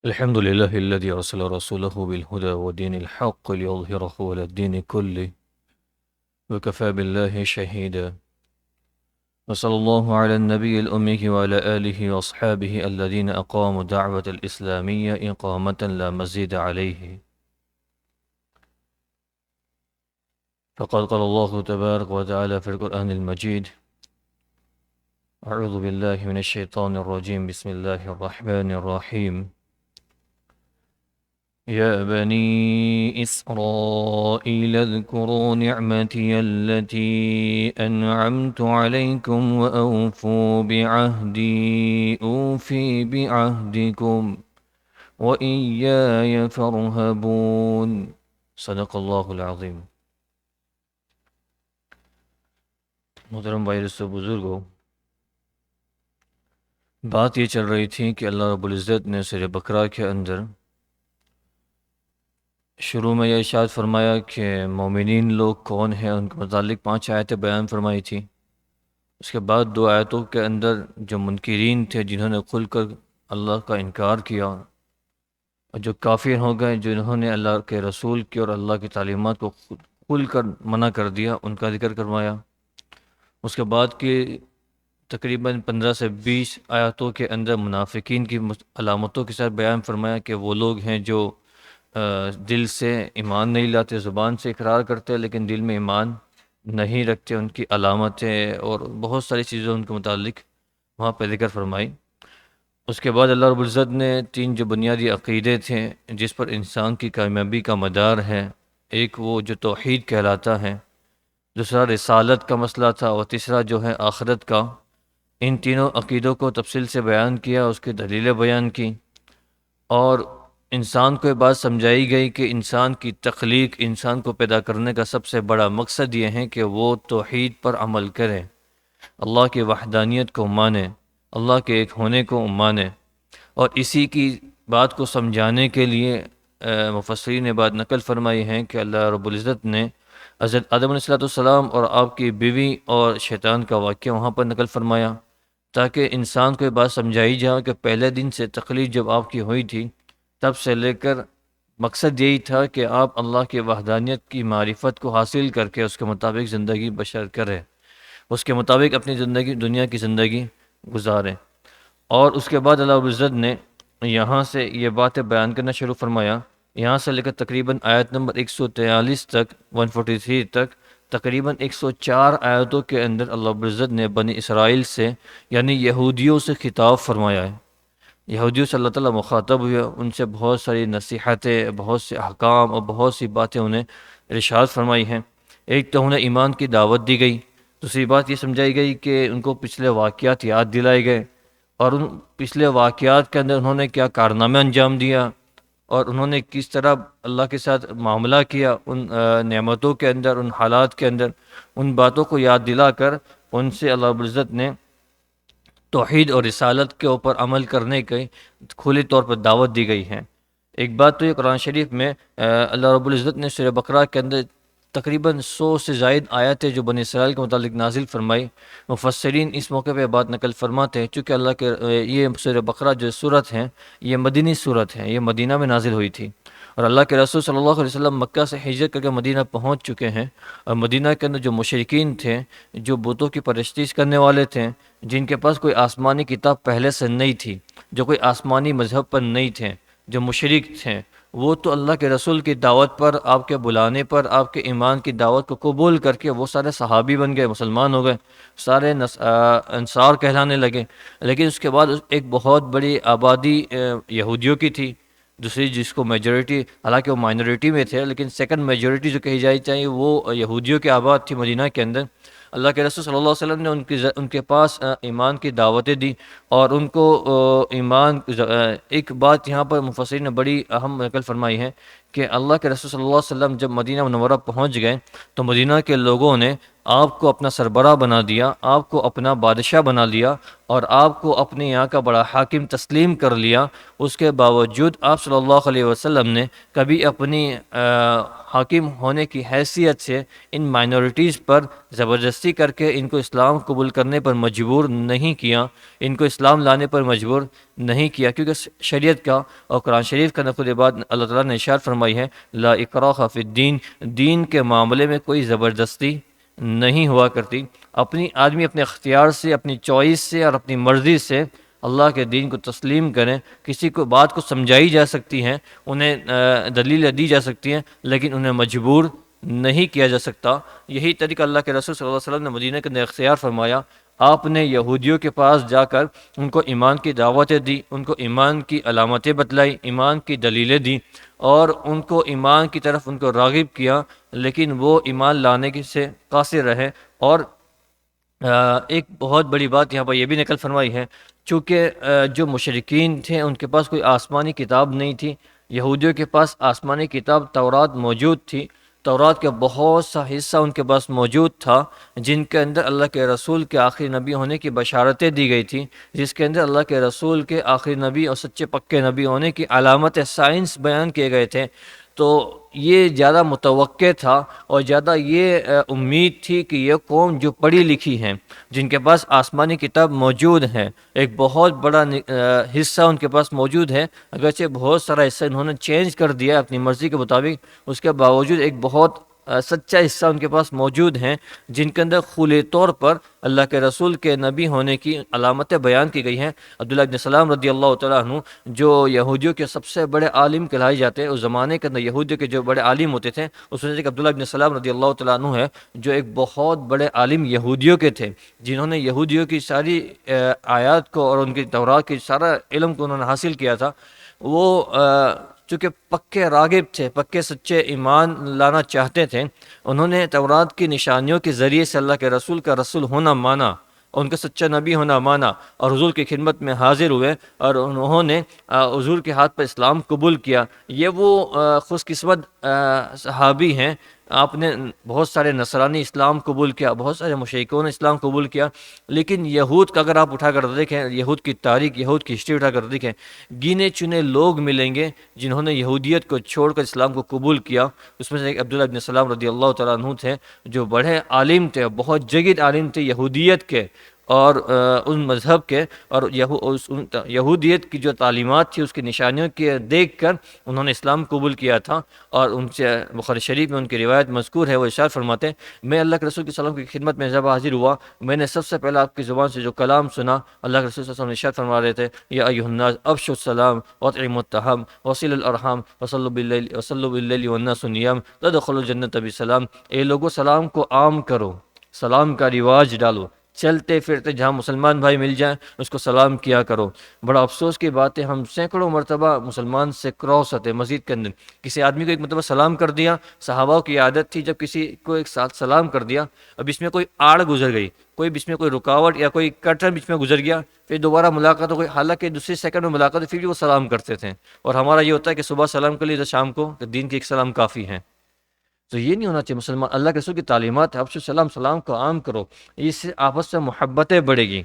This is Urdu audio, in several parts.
الحمد لله الذي أرسل رسوله بالهدى ودين الحق ليظهره على الدين كله وكفى بالله شهيدا. وصلى الله على النبي الأمي وعلى آله وأصحابه الذين أقاموا دعوة الإسلامية إقامة لا مزيد عليه. فقد قال الله تبارك وتعالى في القرآن المجيد: أعوذ بالله من الشيطان الرجيم، بسم الله الرحمن الرحيم. يا بني إسرائيل اذكروا نعمتي التي أنعمت عليكم وأوفوا بعهدي أوفي بعهدكم وإياي فارهبون. صدق اللہ العظیم. محترم بھائی دوستو بزرگوں، بات یہ چل رہی تھی کہ اللہ رب العزت نے سورہ بقرہ کے اندر شروع میں یہ ارشاد فرمایا کہ مومنین لوگ کون ہیں، ان کے متعلق 5 آیتیں بیان فرمائی تھی. اس کے بعد 2 آیتوں کے اندر جو منکرین تھے، جنہوں نے کھل کر اللہ کا انکار کیا، اور جو کافر ہو گئے، جنہوں نے اللہ کے رسول کی اور اللہ کی تعلیمات کو کھل کر منع کر دیا، ان کا ذکر کروایا. اس کے بعد کی تقریباً 15 سے 20 آیتوں کے اندر منافقین کی علامتوں کے ساتھ بیان فرمایا کہ وہ لوگ ہیں جو دل سے ایمان نہیں لاتے، زبان سے اقرار کرتے لیکن دل میں ایمان نہیں رکھتے، ان کی علامتیں اور بہت ساری چیزیں ان کے متعلق وہاں پہ ذکر فرمائی. اس کے بعد اللہ رب العزت نے 3 جو بنیادی عقیدے تھے جس پر انسان کی کامیابی کا مدار ہے، ایک وہ جو توحید کہلاتا ہے، دوسرا رسالت کا مسئلہ تھا، اور تیسرا جو ہے آخرت کا. ان تینوں عقیدوں کو تفصیل سے بیان کیا، اس کی دلیلیں بیان کی، اور انسان کو یہ بات سمجھائی گئی کہ انسان کی تخلیق، انسان کو پیدا کرنے کا سب سے بڑا مقصد یہ ہے کہ وہ توحید پر عمل کرے، اللہ کی وحدانیت کو مانے، اللہ کے ایک ہونے کو مانے. اور اسی کی بات کو سمجھانے کے لیے مفسرین نے بات نقل فرمائی ہے کہ اللہ رب العزت نے حضرت آدم علیہ السلام اور آپ کی بیوی اور شیطان کا واقعہ وہاں پر نقل فرمایا، تاکہ انسان کو یہ بات سمجھائی جائے کہ پہلے دن سے تخلیق جب آپ کی ہوئی تھی، تب سے لے کر مقصد یہی تھا کہ آپ اللہ کی وحدانیت کی معرفت کو حاصل کر کے اس کے مطابق زندگی بسر کریں، اس کے مطابق اپنی زندگی، دنیا کی زندگی گزاریں. اور اس کے بعد اللہ رب العزت نے یہاں سے یہ باتیں بیان کرنا شروع فرمایا. یہاں سے لے کر تقریباً آیت نمبر 143 تک، 143 تک، تقریباً 104 آیتوں کے اندر اللہ رب العزت نے بنی اسرائیل سے یعنی یہودیوں سے خطاب فرمایا ہے. یہودیوں سے اللہ تعالیٰ مخاطب ہوئے، ان سے بہت ساری نصیحتیں، بہت سے احکام اور بہت سی باتیں انہیں ارشاد فرمائی ہیں. ایک تو انہیں ایمان کی دعوت دی گئی، دوسری بات یہ سمجھائی گئی کہ ان کو پچھلے واقعات یاد دلائے گئے، اور ان پچھلے واقعات کے اندر انہوں نے کیا کارنامہ انجام دیا، اور انہوں نے کس طرح اللہ کے ساتھ معاملہ کیا، ان نعمتوں کے اندر، ان حالات کے اندر، ان باتوں کو یاد دلا کر ان سے اللہ رب العزت نے توحید اور رسالت کے اوپر عمل کرنے کی کھلے طور پر دعوت دی گئی ہے. ایک بات تو یہ قرآن شریف میں اللہ رب العزت نے سورہ بقرہ کے اندر تقریباً 100 سے زائد آیتیں جو بنی اسرائیل کے متعلق نازل فرمائی. مفسرین اس موقع پہ بات نقل فرماتے ہیں چونکہ اللہ کے یہ سورہ بقرہ جو صورت ہیں یہ مدنی صورت ہے، یہ مدینہ میں نازل ہوئی تھی، اور اللہ کے رسول صلی اللہ علیہ وسلم مکہ سے ہجرت کر کے مدینہ پہنچ چکے ہیں. اور مدینہ کے اندر جو مشرکین تھے، جو بتوں کی پرستش کرنے والے تھے، جن کے پاس کوئی آسمانی کتاب پہلے سے نہیں تھی، جو کوئی آسمانی مذہب پر نہیں تھے، جو مشرک تھے، وہ تو اللہ کے رسول کی دعوت پر، آپ کے بلانے پر، آپ کے ایمان کی دعوت کو قبول کر کے وہ سارے صحابی بن گئے، مسلمان ہو گئے، سارے انصار کہلانے لگے. لیکن اس کے بعد ایک بہت بڑی آبادی یہودیوں کی تھی، دوسری جس کو میجورٹی، حالانکہ وہ مائنورٹی میں تھے لیکن سیکنڈ میجورٹی جو کہی جائی چاہیے وہ یہودیوں کی آباد تھی مدینہ کے اندر. اللہ کے رسول صلی اللہ علیہ وسلم نے ان کے پاس ایمان کی دعوتیں دی، اور ان کو ایمان. ایک بات یہاں پر مفسرین نے بڑی اہم نقل فرمائی ہے کہ اللہ کے رسول صلی اللہ علیہ وسلم جب مدینہ منورہ پہنچ گئے تو مدینہ کے لوگوں نے آپ کو اپنا سربراہ بنا دیا، آپ کو اپنا بادشاہ بنا لیا اور آپ کو اپنے یہاں کا بڑا حاکم تسلیم کر لیا۔ اس کے باوجود آپ صلی اللہ علیہ وسلم نے کبھی اپنی حاکم ہونے کی حیثیت سے ان مائنورٹیز پر زبردستی کر کے ان کو اسلام قبول کرنے پر مجبور نہیں کیا، ان کو اسلام لانے پر مجبور نہیں کیا، کیونکہ شریعت کا اور قرآن شریف کا نقل بات اللہ تعالیٰ نے ارشاد فرمائی ہے، لا اکراہ فی الدین، دین کے معاملے میں کوئی زبردستی نہیں ہوا کرتی۔ آدمی اپنے اختیار سے، اپنی چوائس سے اور اپنی مرضی سے اللہ کے دین کو تسلیم کریں۔ کسی کو بات کو سمجھائی جا سکتی ہیں، انہیں دلیل دی جا سکتی ہیں، لیکن انہیں مجبور نہیں کیا جا سکتا۔ یہی طریقہ اللہ کے رسول صلی اللہ علیہ وسلم نے مدینہ کے اندر اختیار فرمایا۔ آپ نے یہودیوں کے پاس جا کر ان کو ایمان کی دعوتیں دی، ان کو ایمان کی علامتیں بتلائی، ایمان کی دلیلیں دیں اور ان کو ایمان کی طرف ان کو راغب کیا، لیکن وہ ایمان لانے سے قاصر رہے۔ اور ایک بہت بڑی بات یہاں پر یہ بھی نقل فرمائی ہے، چونکہ جو مشرکین تھے ان کے پاس کوئی آسمانی کتاب نہیں تھی، یہودیوں کے پاس آسمانی کتاب تورات موجود تھی۔ تورات کا بہت سا حصہ ان کے پاس موجود تھا، جن کے اندر اللہ کے رسول کے آخری نبی ہونے کی بشارتیں دی گئی تھیں، جس کے اندر اللہ کے رسول کے آخری نبی اور سچے پکے نبی ہونے کی علامت سائنس بیان کیے گئے تھے۔ تو یہ زیادہ متوقع تھا اور زیادہ یہ امید تھی کہ یہ قوم جو پڑھی لکھی ہیں، جن کے پاس آسمانی کتاب موجود ہے، ایک بہت بڑا حصہ ان کے پاس موجود ہے، اگرچہ بہت سارا حصہ انہوں نے چینج کر دیا اپنی مرضی کے مطابق، اس کے باوجود ایک بہت سچا حصہ ان کے پاس موجود ہیں، جن کے اندر کھلے طور پر اللہ کے رسول کے نبی ہونے کی علامتیں بیان کی گئی ہیں۔ عبداللہ ابن سلام رضی اللہ تعالیٰ عنہ جو یہودیوں کے سب سے بڑے عالم کہلائے جاتے ہیں، اس زمانے کے اندر یہودیوں کے جو بڑے عالم ہوتے تھے، اس میں سے ایک عبداللہ ابن سلام رضی اللہ تعالیٰ عنہ ہے، جو ایک بہت بڑے عالم یہودیوں کے تھے، جنہوں نے یہودیوں کی ساری آیات کو اور ان کی تورات کی سارا علم کو انہوں نے حاصل کیا تھا۔ وہ چونکہ پکے راغب تھے، پکے سچے ایمان لانا چاہتے تھے، انہوں نے تورات کی نشانیوں کے ذریعے سے اللہ کے رسول کا رسول ہونا مانا، ان کا سچا نبی ہونا مانا اور حضور کی خدمت میں حاضر ہوئے اور انہوں نے حضور کے ہاتھ پر اسلام قبول کیا۔ یہ وہ خوش قسمت صحابی ہیں۔ آپ نے بہت سارے نصرانی اسلام قبول کیا، بہت سارے مشرکوں نے اسلام قبول کیا، لیکن یہود کا اگر آپ اٹھا کر دیکھیں، یہود کی تاریخ، یہود کی ہسٹری اٹھا کر دیکھیں، گنے چنے لوگ ملیں گے جنہوں نے یہودیت کو چھوڑ کر اسلام کو قبول کیا۔ اس میں سے ایک عبداللہ ابن سلام رضی اللہ تعالیٰ عنہ تھے، جو بڑے عالم تھے، بہت جگید عالم تھے یہودیت کے اور ان مذہب کے، اور یہودیت کی جو تعلیمات تھی اس کی نشانیوں کے دیکھ کر انہوں نے اسلام قبول کیا تھا۔ اور ان سے بخاری شریف میں ان کی روایت مذکور ہے، وہ ارشاد فرماتے ہیں، میں اللہ کے رسول صلی اللہ علیہ وسلم کی خدمت میں جب حاضر ہوا، میں نے سب سے پہلے آپ کی زبان سے جو کلام سنا، اللہ کے رسول صلی اللہ علیہ وسلم ارشاد فرما رہے تھے، یا ایھا الناس افشوا السلام واطعموا الطعام وصلوا الارحام وصلوا باللیل والناس نیام تدخلوا الجنۃ بسلام۔ اے لوگو، سلام کو عام کرو، سلام کا رواج ڈالو، چلتے پھرتے جہاں مسلمان بھائی مل جائیں اس کو سلام کیا کرو۔ بڑا افسوس کی بات ہے، ہم سینکڑوں مرتبہ مسلمان سے کراس ہوتے مسجد کے اندر، کسی آدمی کو ایک مرتبہ سلام کر دیا، صحابہ کی عادت تھی جب کسی کو ایک ساتھ سلام کر دیا، اب اس میں کوئی آڑ گزر گئی، کوئی بیچ میں کوئی رکاوٹ یا کوئی کٹر بیچ میں گزر گیا، پھر دوبارہ ملاقات ہو گئی، حالانکہ دوسری سیکنڈ میں ملاقات پھر بھی وہ سلام کرتے تھے۔ اور ہمارا یہ ہوتا ہے کہ صبح سلام کر لیے تو شام کو کہ دین کی ایک سلام کافی ہے۔ تو یہ نہیں ہونا چاہیے۔ مسلمان اللہ کے رسول کی تعلیمات ہے، افشوا السلام، سلام کو عام کرو، اس سے آپس میں محبتیں بڑھے گی،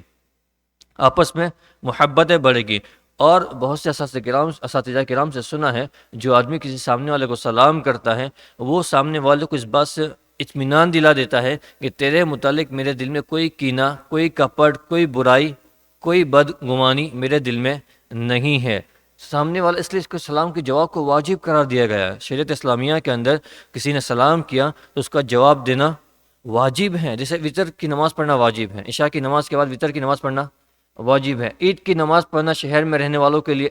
آپس میں محبتیں بڑھے گی۔ اور بہت سے اساتذہ کرام سے سنا ہے، جو آدمی کسی سامنے والے کو سلام کرتا ہے، وہ سامنے والے کو اس بات سے اطمینان دلا دیتا ہے کہ تیرے متعلق میرے دل میں کوئی کینہ، کوئی کپٹ، کوئی برائی، کوئی بدگمانی میرے دل میں نہیں ہے۔ سامنے والا، اس لیے اس کو سلام کے جواب کو واجب قرار دیا گیا ہے۔ شریعت اسلامیہ کے اندر کسی نے سلام کیا تو اس کا جواب دینا واجب ہے، جیسے وطر کی نماز پڑھنا واجب ہے، عشاء کی نماز کے بعد وطر کی نماز پڑھنا واجب ہے، عید کی نماز پڑھنا شہر میں رہنے والوں کے لیے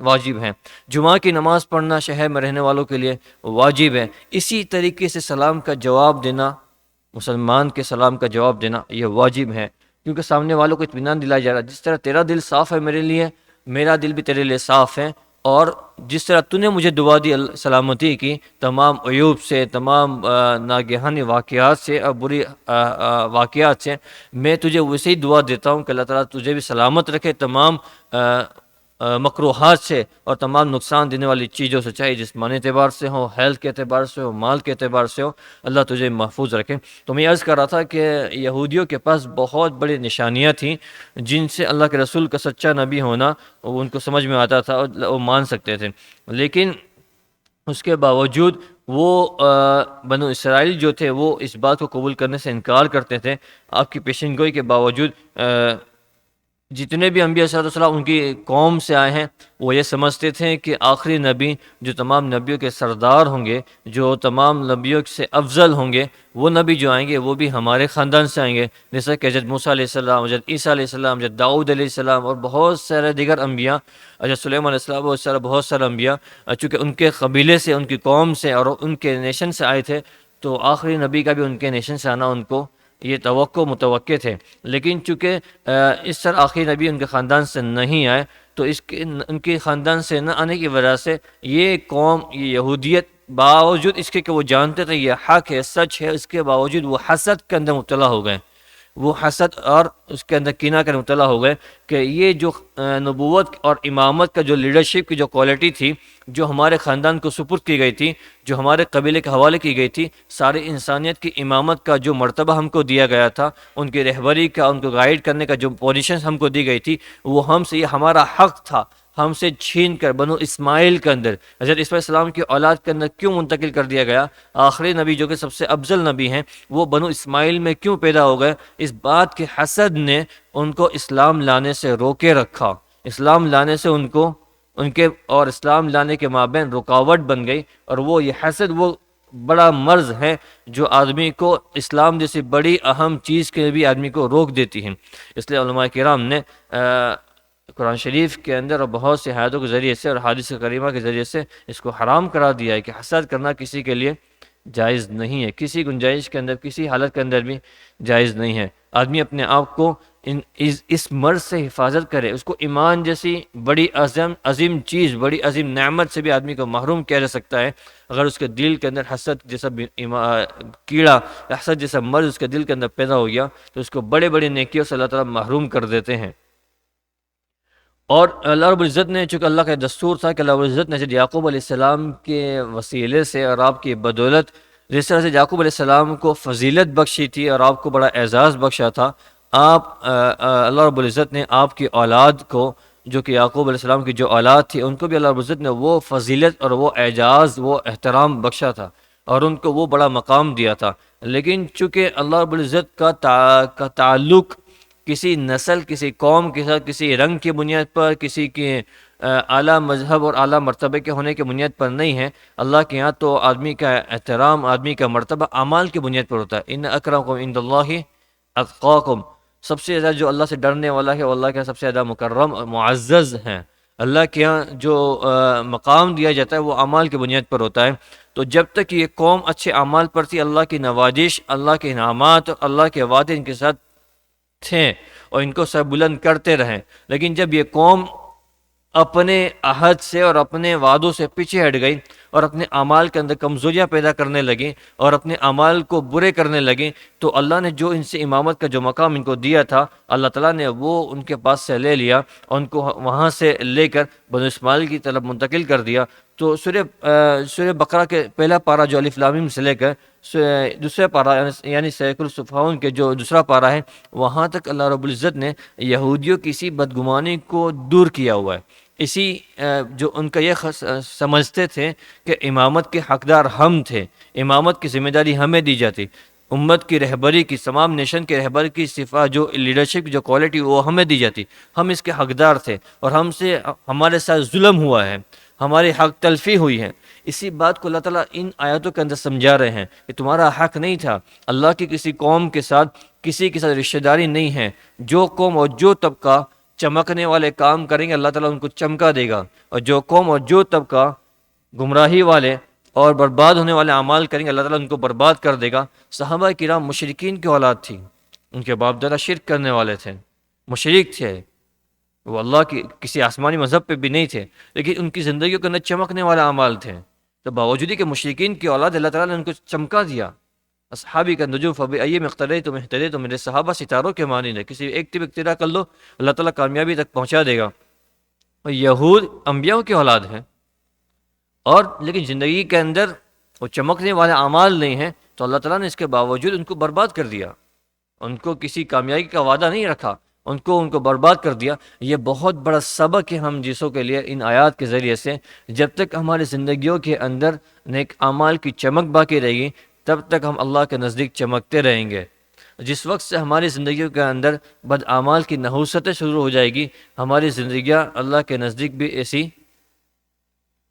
واجب ہے، جمعہ کی نماز پڑھنا شہر میں رہنے والوں کے لیے واجب ہے۔ اسی طریقے سے سلام کا جواب دینا، مسلمان کے سلام کا جواب دینا یہ واجب ہے، کیونکہ سامنے والوں کو اطمینان دلایا جا رہا ہے، جس طرح تیرا دل صاف ہے میرے لیے، میرا دل بھی تیرے لیے صاف ہے، اور جس طرح تو نے مجھے دعا دی سلامتی کی تمام عیوب سے، تمام ناگہانی واقعات سے اور بری واقعات سے، میں تجھے ویسے ہی دعا دیتا ہوں کہ اللہ تعالیٰ تجھے بھی سلامت رکھے، تمام مکروہات سے اور تمام نقصان دینے والی چیزوں سے، چاہے جسمانی اعتبار سے ہو، ہیلتھ کے اعتبار سے ہو، مال کے اعتبار سے ہو، اللہ تجھے محفوظ رکھے۔ تو میں عرض کر رہا تھا کہ یہودیوں کے پاس بہت بڑی نشانیاں تھیں جن سے اللہ کے رسول کا سچا نبی ہونا ان کو سمجھ میں آتا تھا اور وہ مان سکتے تھے، لیکن اس کے باوجود وہ بنو اسرائیل جو تھے وہ اس بات کو قبول کرنے سے انکار کرتے تھے۔ آپ کی پیشن گوئی کے باوجود جتنے بھی انبیاء صلی اللہ علیہ وسلم ان کی قوم سے آئے ہیں، وہ یہ سمجھتے تھے کہ آخری نبی جو تمام نبیوں کے سردار ہوں گے، جو تمام نبیوں سے افضل ہوں گے، وہ نبی جو آئیں گے وہ بھی ہمارے خاندان سے آئیں گے، جیسا کہ حضرت موسیٰ علیہ السلام، حضرت عیسیٰ علیہ السلام، حضرت داؤد علیہ السلام اور بہت سارے دیگر انبیاء، حضرت سلیمان علیہ السلام اور بہت سارے انبیاء، چونکہ ان کے قبیلے سے، ان کی قوم سے اور ان کے نیشن سے آئے تھے، تو آخری نبی کا بھی ان کے نیشن سے آنا ان کو یہ متوقع تھے۔ لیکن چونکہ اس طرح آخری نبی ان کے خاندان سے نہیں آئے، تو ان کے خاندان سے نہ آنے کی وجہ سے یہ قوم، یہ یہودیت، باوجود اس کے کہ وہ جانتے تھے یہ حق ہے، سچ ہے، اس کے باوجود وہ حسد کے اندر مبتلا ہو گئے، وہ حسد اور اس کے اندر کینہ کے مبتلا ہو گئے کہ یہ جو نبوت اور امامت کا جو لیڈرشپ کی جو کوالٹی تھی، جو ہمارے خاندان کو سپرد کی گئی تھی، جو ہمارے قبیلے کے حوالے کی گئی تھی، ساری انسانیت کی امامت کا جو مرتبہ ہم کو دیا گیا تھا، ان کی رہبری کا، ان کو گائیڈ کرنے کا جو پوزیشن ہم کو دی گئی تھی، وہ ہم سے، یہ ہمارا حق تھا، ہم سے چھین کر بنو اسماعیل کے اندر، حضرت اسماعیل السلام کی اولاد کے اندر کیوں منتقل کر دیا گیا؟ آخری نبی جو کہ سب سے افضل نبی ہیں، وہ بنو اسماعیل میں کیوں پیدا ہو گئے؟ اس بات کے حسد نے ان کو اسلام لانے سے روکے رکھا، اسلام لانے سے ان کے اور اسلام لانے کے مابین رکاوٹ بن گئی، اور وہ یہ حسد وہ بڑا مرض ہے جو آدمی کو اسلام جیسی بڑی اہم چیز کے بھی آدمی کو روک دیتی ہے۔ اس لیے علماء کرام نے قرآن شریف کے اندر اور بہت سی آیاتوں کے ذریعے سے اور حدیث کریمہ کے ذریعے سے اس کو حرام قرار دیا ہے کہ حسد کرنا کسی کے لیے جائز نہیں ہے، کسی گنجائش کے اندر، کسی حالت کے اندر بھی جائز نہیں ہے۔ آدمی اپنے آپ کو اس مرض سے حفاظت کرے، اس کو ایمان جیسی بڑی عظیم چیز، بڑی عظیم نعمت سے بھی آدمی کو محروم کیا جا سکتا ہے اگر اس کے دل کے اندر حسد جیسا کیڑا، حسد جیسا مرض اس کے دل کے اندر پیدا ہو گیا، تو اس کو بڑے بڑے نیکیوں سے اللہ تعالیٰ محروم کر دیتے ہیں۔ اور اللہ رب العزت نے، چونکہ اللہ کا دستور تھا کہ اللہ رب العزت نے حضرت یعقوب علیہ السلام کے وسیلے سے اور آپ کی بدولت، جس طرح سے یعقوب علیہ السلام کو فضیلت بخشی تھی اور آپ کو بڑا اعزاز بخشا تھا، اللہ رب العزت نے آپ کی اولاد کو، جو کہ یعقوب علیہ السلام کی جو اولاد تھی، ان کو بھی اللہ رب العزت نے وہ فضیلت اور وہ اعزاز، وہ احترام بخشا تھا اور ان کو وہ بڑا مقام دیا تھا۔ لیکن چونکہ اللہ رب العزت کا تعلق کسی نسل، کسی قوم کے ساتھ، کسی رنگ کی بنیاد پر، کسی کے اعلیٰ مذہب اور اعلیٰ مرتبے کے ہونے کی بنیاد پر نہیں ہے۔ اللہ کے ہاں تو آدمی کا احترام، آدمی کا مرتبہ اعمال کی بنیاد پر ہوتا ہے۔ ان اکرمکم عند اللہ اتقاکم، سب سے زیادہ جو اللہ سے ڈرنے والا ہے وہ اللہ کے ہاں سب سے زیادہ مکرم اور معزز ہیں۔ اللہ کے ہاں جو مقام دیا جاتا ہے وہ اعمال کی بنیاد پر ہوتا ہے۔ تو جب تک یہ قوم اچھے اعمال پر تھی، اللہ کی نوازش، اللہ کے انعامات اور اللہ کے وعدے ان کے ساتھ تھے اور ان کو سر بلند کرتے رہیں، لیکن جب یہ قوم اپنے عہد سے اور اپنے وعدوں سے پیچھے ہٹ گئی اور اپنے اعمال کے اندر کمزوریاں پیدا کرنے لگیں اور اپنے اعمال کو برے کرنے لگیں، تو اللہ نے جو ان سے امامت کا جو مقام ان کو دیا تھا، اللہ تعالیٰ نے وہ ان کے پاس سے لے لیا اور ان کو وہاں سے لے کر بنو اسماعیل کی طرف منتقل کر دیا۔ تو سورہ بقرہ کے پہلا پارہ جو الف لام میم سے لے کر دوسرا پارہ یعنی سیق الصفحون کے جو دوسرا پارہ ہے، وہاں تک اللہ رب العزت نے یہودیوں کی اسی بدگمانی کو دور کیا ہوا ہے۔ اسی جو ان کا یہ سمجھتے تھے کہ امامت کے حقدار ہم تھے، امامت کی ذمہ داری ہمیں دی جاتی، امت کی رہبری کی، تمام نیشن کے رہبر کی صفات، جو لیڈرشپ کی جو کوالٹی وہ ہمیں دی جاتی، ہم اس کے حقدار تھے اور ہمارے ساتھ ظلم ہوا ہے، ہماری حق تلفی ہوئی ہے۔ اسی بات کو اللہ تعالیٰ ان آیاتوں کے اندر سمجھا رہے ہیں کہ تمہارا حق نہیں تھا، اللہ کی کسی قوم کے ساتھ، کسی کے ساتھ رشتہ داری نہیں ہے۔ جو قوم اور جو طبقہ چمکنے والے کام کریں گے اللہ تعالیٰ ان کو چمکا دے گا، اور جو قوم اور جو طبقہ گمراہی والے اور برباد ہونے والے اعمال کریں گے اللہ تعالیٰ ان کو برباد کر دے گا۔ صحابہ کرام مشرکین کی اولاد تھی، ان کے باپ دادا شرک کرنے والے تھے، مشرک تھے، وہ اللہ کی کسی آسمانی مذہب پہ بھی نہیں تھے، لیکن ان کی زندگیوں کے اندر چمکنے والے اعمال تھے۔ تو باوجود کہ مشرکین کی اولاد اللہ تعالیٰ نے ان کو چمکا دیا۔ اصحابی کا نجوم فبأی اقتدیتم اہتدیتم، میرے صحابہ ستاروں کے مانند ہے، کسی ایک طرف اقتدا کر لو اللہ تعالیٰ کامیابی تک پہنچا دے گا۔ اور یہود انبیاء کی اولاد ہیں، اور لیکن زندگی کے اندر وہ چمکنے والے اعمال نہیں ہیں، تو اللہ تعالیٰ نے اس کے باوجود ان کو برباد کر دیا، ان کو کسی کامیابی کا وعدہ نہیں رکھا، ان کو برباد کر دیا۔ یہ بہت بڑا سبق ہے ہم جسوں کے لیے ان آیات کے ذریعے سے۔ جب تک ہماری زندگیوں کے اندر نیک اعمال کی چمک باقی رہے گی، تب تک ہم اللہ کے نزدیک چمکتے رہیں گے۔ جس وقت سے ہماری زندگیوں کے اندر بد اعمال کی نحوستیں شروع ہو جائے گی، ہماری زندگیاں اللہ کے نزدیک بھی ایسی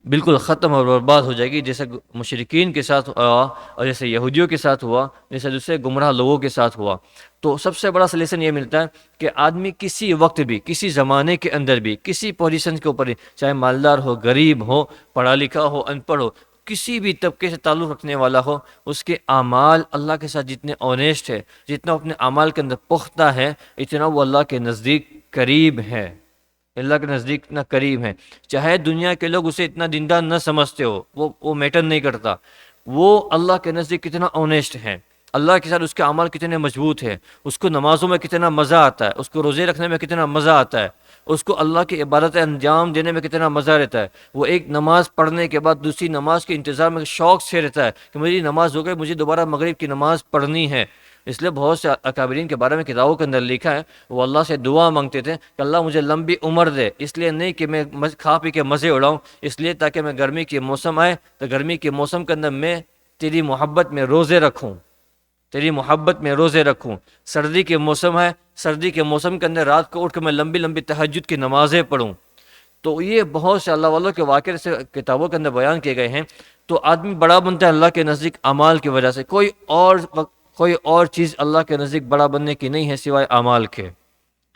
بالکل ختم اور برباد ہو جائے گی، جیسے مشرکین کے ساتھ ہوا، اور جیسے یہودیوں کے ساتھ ہوا، جیسے دوسرے گمراہ لوگوں کے ساتھ ہوا۔ تو سب سے بڑا سلیشن یہ ملتا ہے کہ آدمی کسی وقت بھی، کسی زمانے کے اندر بھی، کسی پوزیشن کے اوپر، چاہے مالدار ہو، غریب ہو، پڑھا لکھا ہو، ان پڑھ ہو، کسی بھی طبقے سے تعلق رکھنے والا ہو، اس کے اعمال اللہ کے ساتھ جتنے آنیسٹ ہے، جتنا اپنے اعمال کے اندر پختہ ہے، اتنا وہ اللہ کے نزدیک قریب ہے، اللہ کے نزدیک اتنا قریب ہے۔ چاہے دنیا کے لوگ اسے اتنا دیندار نہ سمجھتے ہو، وہ میٹر نہیں کرتا، وہ اللہ کے نزدیک کتنا آنیسٹ ہے، اللہ کے ساتھ اس کے اعمال کتنے مضبوط ہے، اس کو نمازوں میں کتنا مزہ آتا ہے، اس کو روزے رکھنے میں کتنا مزہ آتا ہے، اس کو اللہ کی عبادت انجام دینے میں کتنا مزہ رہتا ہے۔ وہ ایک نماز پڑھنے کے بعد دوسری نماز کے انتظار میں شوق سے رہتا ہے کہ میری نماز ہو گئی، مجھے دوبارہ مغرب کی نماز پڑھنی ہے۔ اس لیے بہت سے اکابرین کے بارے میں کتابوں کے اندر لکھا ہے، وہ اللہ سے دعا مانگتے تھے کہ اللہ مجھے لمبی عمر دے، اس لیے نہیں کہ میں کھا پی کے مزے اڑاؤں، اس لیے تاکہ میں گرمی کے موسم آئے تو گرمی کے موسم کے اندر میں تیری محبت میں روزے رکھوں، تیری محبت میں روزے رکھوں۔ سردی کے موسم ہے، سردی کے موسم کے اندر رات کو اٹھ کے میں لمبی لمبی تہجد کی نمازیں پڑھوں۔ تو یہ بہت سے اللہ والوں کے واقعے سے کتابوں کے اندر بیان کیے گئے ہیں۔ تو آدمی بڑا بنتا ہے اللہ کے نزدیک اعمال کی وجہ سے، کوئی اور چیز اللہ کے نزدیک بڑا بننے کی نہیں ہے سوائے اعمال کے،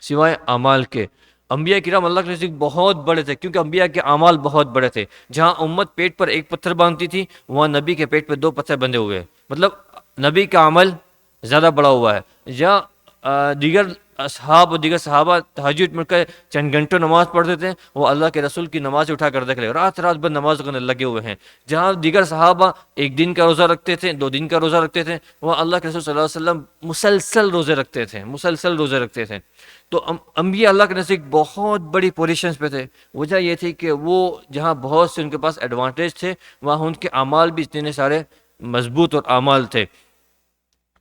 سوائے اعمال کے۔ انبیاء کرام اللہ کے نزدیک بہت بڑے تھے، کیونکہ انبیاء کے اعمال بہت بڑے تھے۔ جہاں امت پیٹ پر ایک پتھر باندھتی تھی، وہاں نبی کے پیٹ پہ 2 پتھر بندھے ہوئے، مطلب نبی کا عمل زیادہ بڑا ہوا ہے۔ جہاں دیگر اصحاب و دیگر صحابہ تہجد مل کر چند گھنٹوں نماز پڑھتے تھے، وہ اللہ کے رسول کی نماز اٹھا کر دیکھ لے، رات رات بھر نماز کرنے لگے ہوئے ہیں۔ جہاں دیگر صحابہ 1 دن کا روزہ رکھتے تھے، 2 دن کا روزہ رکھتے تھے، وہ اللہ کے رسول صلی اللہ علیہ وسلم مسلسل روزے رکھتے تھے، مسلسل روزے رکھتے تھے۔ تو انبیاء اللہ کے نزدیک بہت بڑی پوزیشنز پہ تھے۔ وجہ یہ تھی کہ وہ جہاں بہت سے ان کے پاس ایڈوانٹیج تھے، وہاں ان کے اعمال بھی اتنے سارے مضبوط اور اعمال تھے۔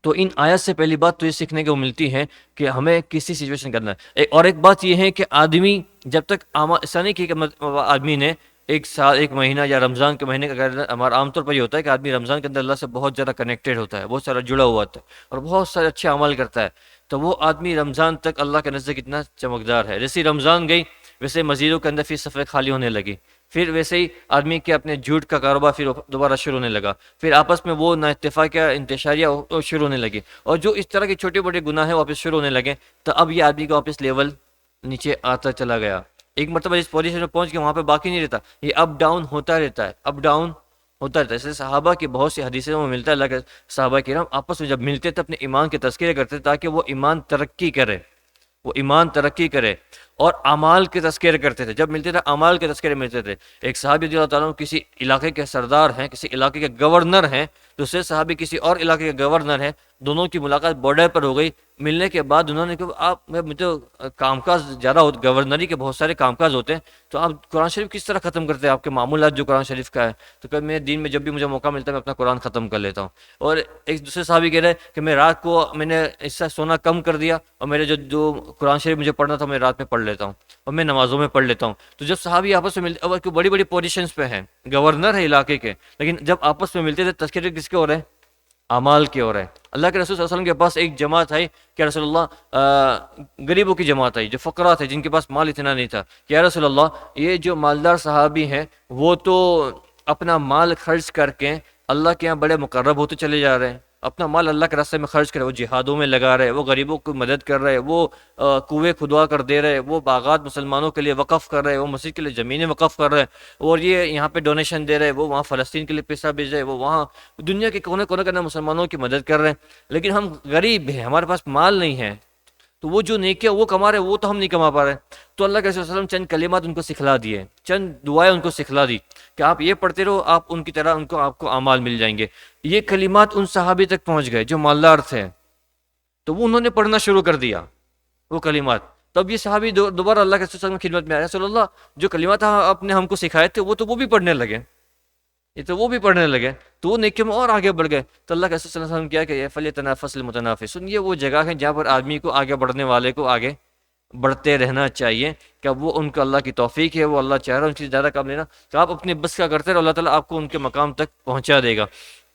تو ان آیت سے پہلی بات تو یہ سیکھنے کو ملتی ہے کہ ہمیں کسی سچویشن کرنا ہے۔ اور ایک بات یہ ہے کہ آدمی جب تک ایسا نہیں کہ آدمی نے 1 سال 1 مہینہ یا رمضان کے مہینے کا، ہمارا عام طور پر یہ ہوتا ہے کہ آدمی رمضان کے اندر اللہ سے بہت زیادہ کنیکٹڈ ہوتا ہے، بہت سارا جڑا ہوا ہوتا ہے اور بہت سارے اچھے عمل کرتا ہے، تو وہ آدمی رمضان تک اللہ کے نزدیک اتنا چمکدار ہے۔ جیسے رمضان گئی، ویسے مسجدوں کے اندر پھر صفیں خالی ہونے لگی، پھر ویسے ہی آدمی کے اپنے جھوٹ کا کاروبار پھر دوبارہ شروع ہونے لگا، پھر آپس میں وہ نا اتفاقیہ انتشاریہ شروع ہونے لگی، اور جو اس طرح کے چھوٹے بڑے گناہ ہیں واپس شروع ہونے لگے، تو اب یہ آدمی کا واپس لیول نیچے آتا چلا گیا۔ ایک مرتبہ اس پوزیشن میں پہنچ کے وہاں پہ باقی نہیں رہتا، یہ اپ ڈاؤن ہوتا رہتا ہے، اپ ڈاؤن ہوتا رہتا ہے۔ جیسے صحابہ کی بہت سی حدیثوں میں ملتا ہے، اللہ کے صحابہ کرام آپس میں جب ملتے تھے اپنے ایمان کے تذکرے کرتے تاکہ وہ ایمان ترقی کرے، وہ ایمان ترقی کرے، اور اعمال کے تذکرے کرتے تھے۔ جب ملتے تھے اعمال کے تذکرے ملتے تھے۔ ایک صحابی رضی اللہ تعالیٰ عنہ کسی علاقے کے سردار ہیں، کسی علاقے کے گورنر ہیں، دوسرے صحابی کسی اور علاقے کے گورنر ہیں، دونوں کی ملاقات بارڈر پر ہو گئی۔ ملنے کے بعد انہوں نے کہا مجھے کام کاج زیادہ ہوتے، گورنری کے بہت سارے کام کاج ہوتے ہیں، تو آپ قرآن شریف کس طرح ختم کرتے ہیں، آپ کے معمولات جو قرآن شریف کا ہے؟ تو کہ میں دین میں جب بھی مجھے موقع ملتا ہے میں اپنا قرآن ختم کر لیتا ہوں۔ اور ایک دوسرے صحابی کہہ رہے کہ میں رات کو میں نے اس سے سونا کم کر دیا، اور میرے جو قرآن شریف مجھے پڑھنا تھا میں رات میں پڑھ لیتا ہوں، اور میں نمازوں میں پڑھ لیتا ہوں۔ تو جب صحابی آپس میں ملتے، اب بڑی بڑی پوزیشنز پہ ہیں، گورنر ہے علاقے کے، لیکن جب آپس میں ملتے تھے تذکرے کس کے ہو رہے ہیں؟ اعمال کے ہو رہے ہیں۔ اللہ کے رسول صلی اللہ علیہ وسلم کے پاس ایک جماعت آئی کہ رسول اللہ، غریبوں کی جماعت آئی جو فقراء تھے، جن کے پاس مال اتنا نہیں تھا، کہ یا رسول اللہ یہ جو مالدار صحابی ہیں وہ تو اپنا مال خرچ کر کے اللہ کے یہاں بڑے مقرب ہوتے چلے جا رہے ہیں، اپنا مال اللہ کے راستے میں خرچ کرے، وہ جہادوں میں لگا رہے، وہ غریبوں کو مدد کر رہے، وہ کنویں کھدوا کر دے رہے، وہ باغات مسلمانوں کے لیے وقف کر رہے، وہ مسجد کے لیے زمینیں وقف کر رہے، اور یہ یہاں پہ ڈونیشن دے رہے، وہ وہاں فلسطین کے لیے پیسہ بھیج رہے، وہ وہاں دنیا کے کونے کونے کے اندر مسلمانوں کی مدد کر رہے ہیں، لیکن ہم غریب ہیں، ہمارے پاس مال نہیں ہے، تو وہ جو نیکیاں وہ کما رہے وہ تو ہم نہیں کما پا رہے۔ تو اللہ کے رسول صلی اللہ علیہ وسلم چند کلمات ان کو سکھلا دیے، چند دعائیں ان کو سکھلا دی کہ آپ یہ پڑھتے رہو، آپ ان کی طرح آپ کو اعمال مل جائیں گے۔ یہ کلمات ان صحابی تک پہنچ گئے جو مالدار تھے، تو وہ انہوں نے پڑھنا شروع کر دیا وہ کلمات۔ تب یہ صحابی دوبارہ اللہ کے رسول صلی اللہ علیہ وسلم کی خدمت میں آیا، رسول اللہ جو کلمات آپ نے ہم کو سکھائے تھے وہ بھی پڑھنے لگے، یہ تو وہ بھی پڑھنے لگے، تو وہ نیکی میں اور آگے بڑھ گئے۔ تو اللہ کے رسول صلی اللہ علیہ وسلم کیا کہ فلیتنافس المتنافسون، یہ وہ جگہ ہے جہاں پر آدمی کو، آگے بڑھنے والے کو آگے بڑھتے رہنا چاہیے، کہ وہ ان کو اللہ کی توفیق ہے، وہ اللہ چاہ رہا ہے ان سے زیادہ کام لینا، تو آپ اپنے بس کا کرتے رہو، اللہ تعالیٰ آپ کو ان کے مقام تک پہنچا دے گا۔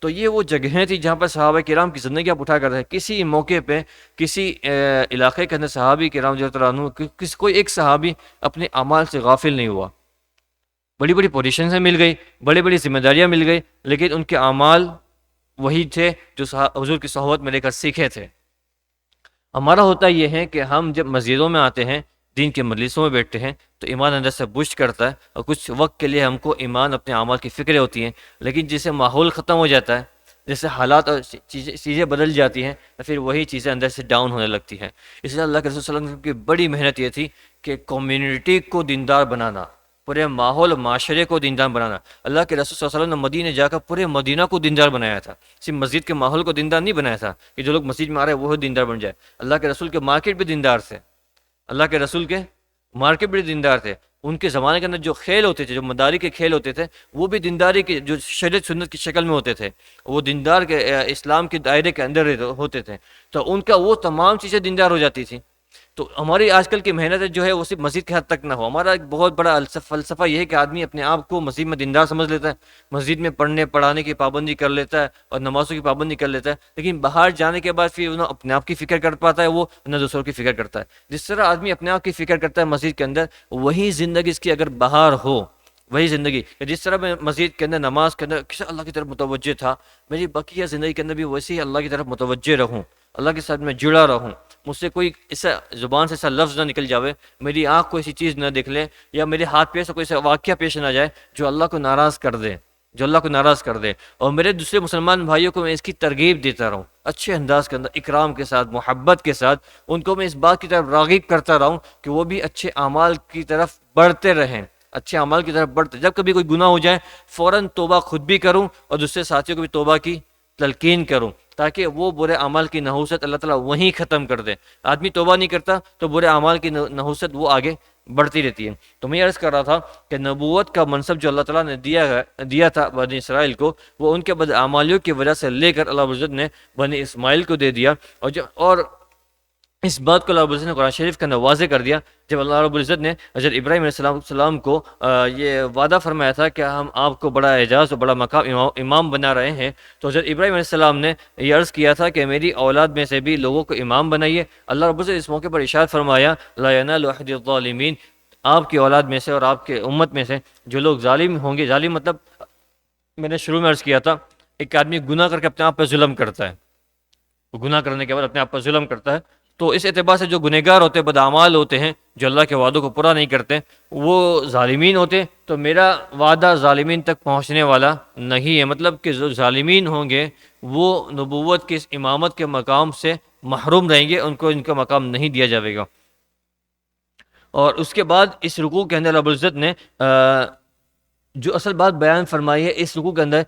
تو یہ وہ جگہیں تھیں جہاں پر صحابہ کرام کی زندگی آپ اٹھا کر رہے، کسی موقع پہ کسی علاقے کے اندر صحابی کرام جو کوئی ایک صحابی اپنے اعمال سے غافل نہیں ہوا، بڑی بڑی پوزیشنز مل گئی، بڑی بڑی ذمہ داریاں مل گئی، لیکن ان کے اعمال وہی تھے جو حضور کی صحبت میں لے کر سیکھے تھے۔ ہمارا ہوتا یہ ہے کہ ہم جب مسجدوں میں آتے ہیں، دین کے مجلسوں میں بیٹھتے ہیں، تو ایمان اندر سے بجھ کرتا ہے، اور کچھ وقت کے لیے ہم کو ایمان اپنے اعمال کی فکریں ہوتی ہیں، لیکن جسے ماحول ختم ہو جاتا ہے، جیسے حالات اور چیزیں بدل جاتی ہیں، تو پھر وہی چیزیں اندر سے ڈاؤن ہونے لگتی ہیں۔ اس لیے اللہ کے رسول صلی اللہ علیہ وسلم کی بڑی محنت یہ تھی کہ کمیونٹی کو دیندار بنانا، پورے ماحول معاشرے کو دیندار بنانا۔ اللہ کے رسول صلی اللہ علیہ وسلم نے مدینے جا کر پورے مدینہ کو دیندار بنایا تھا، صرف مسجد کے ماحول کو دیندار نہیں بنایا تھا کہ جو لوگ مسجد میں آ رہے ہیں وہ دیندار بن جائے۔ اللہ کے رسول کے مارکیٹ بھی دیندار تھے، اللہ کے رسول کے مارکیٹ بھی دیندار تھے۔ ان کے زمانے کے اندر جو کھیل ہوتے تھے، جو مداری کے کھیل ہوتے تھے، وہ بھی دینداری کے جو شریعت سنت کی شکل میں ہوتے تھے، وہ دیندار کے اسلام کے دائرے کے اندر ہوتے تھے، تو ان کا وہ تمام چیزیں دیندار ہو جاتی تھیں۔ تو ہماری آج کل کی محنت جو ہے وہ صرف مسجد کے حد تک نہ ہو۔ ہمارا ایک بہت بڑا فلسفہ یہ ہے کہ آدمی اپنے آپ کو مسجد میں دیندار سمجھ لیتا ہے، مسجد میں پڑھنے پڑھانے کی پابندی کر لیتا ہے اور نمازوں کی پابندی کر لیتا ہے، لیکن باہر جانے کے بعد پھر نہ اپنے آپ کی فکر کر پاتا ہے، وہ نہ دوسروں کی فکر کرتا ہے۔ جس طرح آدمی اپنے آپ کی فکر کرتا ہے مسجد کے اندر، وہی زندگی اس کی اگر باہر ہو، وہی زندگی جس طرح میں مسجد کے اندر نماز کے اندر کسی اللہ کی طرف متوجہ تھا، میری بقیہ زندگی کے اندر بھی ویسے ہی اللہ کی طرف متوجہ رہوں، اللہ کے ساتھ میں جڑا رہوں، مجھ سے کوئی ایسا زبان سے ایسا لفظ نہ نکل جاوے، میری آنکھ کو ایسی چیز نہ دیکھ لے، یا میرے ہاتھ پہ سے کوئی ایسا واقعہ پیش نہ جائے جو اللہ کو ناراض کر دے، جو اللہ کو ناراض کر دے۔ اور میرے دوسرے مسلمان بھائیوں کو میں اس کی ترغیب دیتا رہوں، اچھے انداز کے اندر، اکرام کے ساتھ، محبت کے ساتھ، ان کو میں اس بات کی طرف راغب کرتا رہوں کہ وہ بھی اچھے اعمال کی طرف بڑھتے رہیں، اچھے اعمال کی طرف بڑھتے۔ جب کبھی کوئی گناہ ہو جائے فوراً توبہ خود بھی کروں اور دوسرے ساتھیوں کو بھی توبہ کی تلقین کروں، تاکہ وہ برے اعمال کی نحوست اللہ تعالیٰ وہیں ختم کر دے۔ آدمی توبہ نہیں کرتا تو برے اعمال کی نحوست وہ آگے بڑھتی رہتی ہے۔ تو میں عرض کر رہا تھا کہ نبوت کا منصب جو اللہ تعالیٰ نے دیا تھا بنی اسرائیل کو، وہ ان کے بدعمالیوں کی وجہ سے لے کر اللہ رب العزت نے بنی اسماعیل کو دے دیا، اور اس بات کو اللہ رب العزت نے قرآن شریف کے اندر واضح کر دیا جب اللہ رب العزت نے حضرت ابراہیم علیہ السلام کو یہ وعدہ فرمایا تھا کہ ہم آپ کو بڑا اعزاز اور بڑا مقام امام بنا رہے ہیں۔ تو حضرت ابراہیم علیہ السلام نے یہ عرض کیا تھا کہ میری اولاد میں سے بھی لوگوں کو امام بنائیے۔ اللہ رب العزت اس موقع پر ارشاد فرمایا لا ینال عہد الظالمین، آپ کی اولاد میں سے اور آپ کے امت میں سے جو لوگ ظالم ہوں گے، ظالم مطلب میں نے شروع میں عرض کیا تھا ایک آدمی گناہ کر کے اپنے آپ پہ ظلم کرتا ہے، وہ گناہ کرنے کے بعد اپنے آپ پر ظلم کرتا ہے، تو اس اعتبار سے جو گنہگار ہوتے ہیں، بدعمال ہوتے ہیں، جو اللہ کے وعدوں کو پورا نہیں کرتے، وہ ظالمین ہوتے۔ تو میرا وعدہ ظالمین تک پہنچنے والا نہیں ہے، مطلب کہ جو ظالمین ہوں گے وہ نبوت کی اس امامت کے مقام سے محروم رہیں گے، ان کو ان کا مقام نہیں دیا جائے گا۔ اور اس کے بعد اس رکوع کے اندر رب العزت نے جو اصل بات بیان فرمائی ہے اس رکوع کے اندر،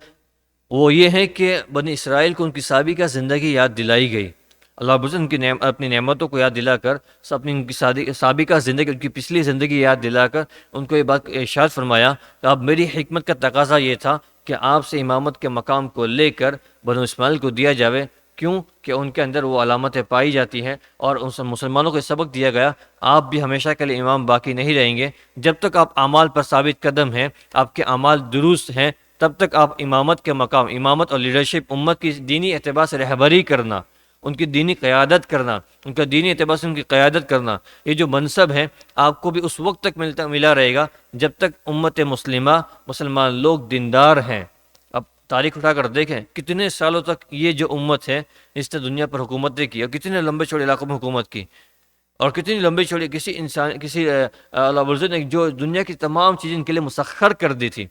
وہ یہ ہے کہ بنی اسرائیل کو ان کی سابقہ زندگی یاد دلائی گئی۔ اللہ رب العزت ان کی اپنی نعمتوں کو یاد دلا کر، اپنی ان کی سابقہ زندگی، ان کی پچھلی زندگی یاد دلا کر ان کو یہ بات ارشاد فرمایا کہ اب میری حکمت کا تقاضا یہ تھا کہ آپ سے امامت کے مقام کو لے کر بنو اسماعیل کو دیا جاوے۔ کیوں کہ ان کے اندر وہ علامتیں پائی جاتی ہیں، اور ان مسلمانوں کو سبق دیا گیا آپ بھی ہمیشہ کے لیے امام باقی نہیں رہیں گے، جب تک آپ اعمال پر ثابت قدم ہیں، آپ کے اعمال درست ہیں، تب تک آپ امامت کے مقام، امامت اور لیڈرشپ، امت کی دینی اعتبار سے رہبری کرنا، ان کی دینی قیادت کرنا، ان کا دینی اعتبار سے ان کی قیادت کرنا، یہ جو منصب ہے آپ کو بھی اس وقت تک ملا رہے گا جب تک امت مسلمہ، مسلمان لوگ دیندار ہیں۔ اب تاریخ اٹھا کر دیکھیں کتنے سالوں تک یہ جو امت ہے اس نے دنیا پر حکومتیں کی، اور کتنے لمبے چوڑے علاقوں میں حکومت کی، اور کتنی لمبی چوڑی کسی اللہ رب العزت نے جو دنیا کی تمام چیزیں ان کے لیے مسخر کر دی تھی۔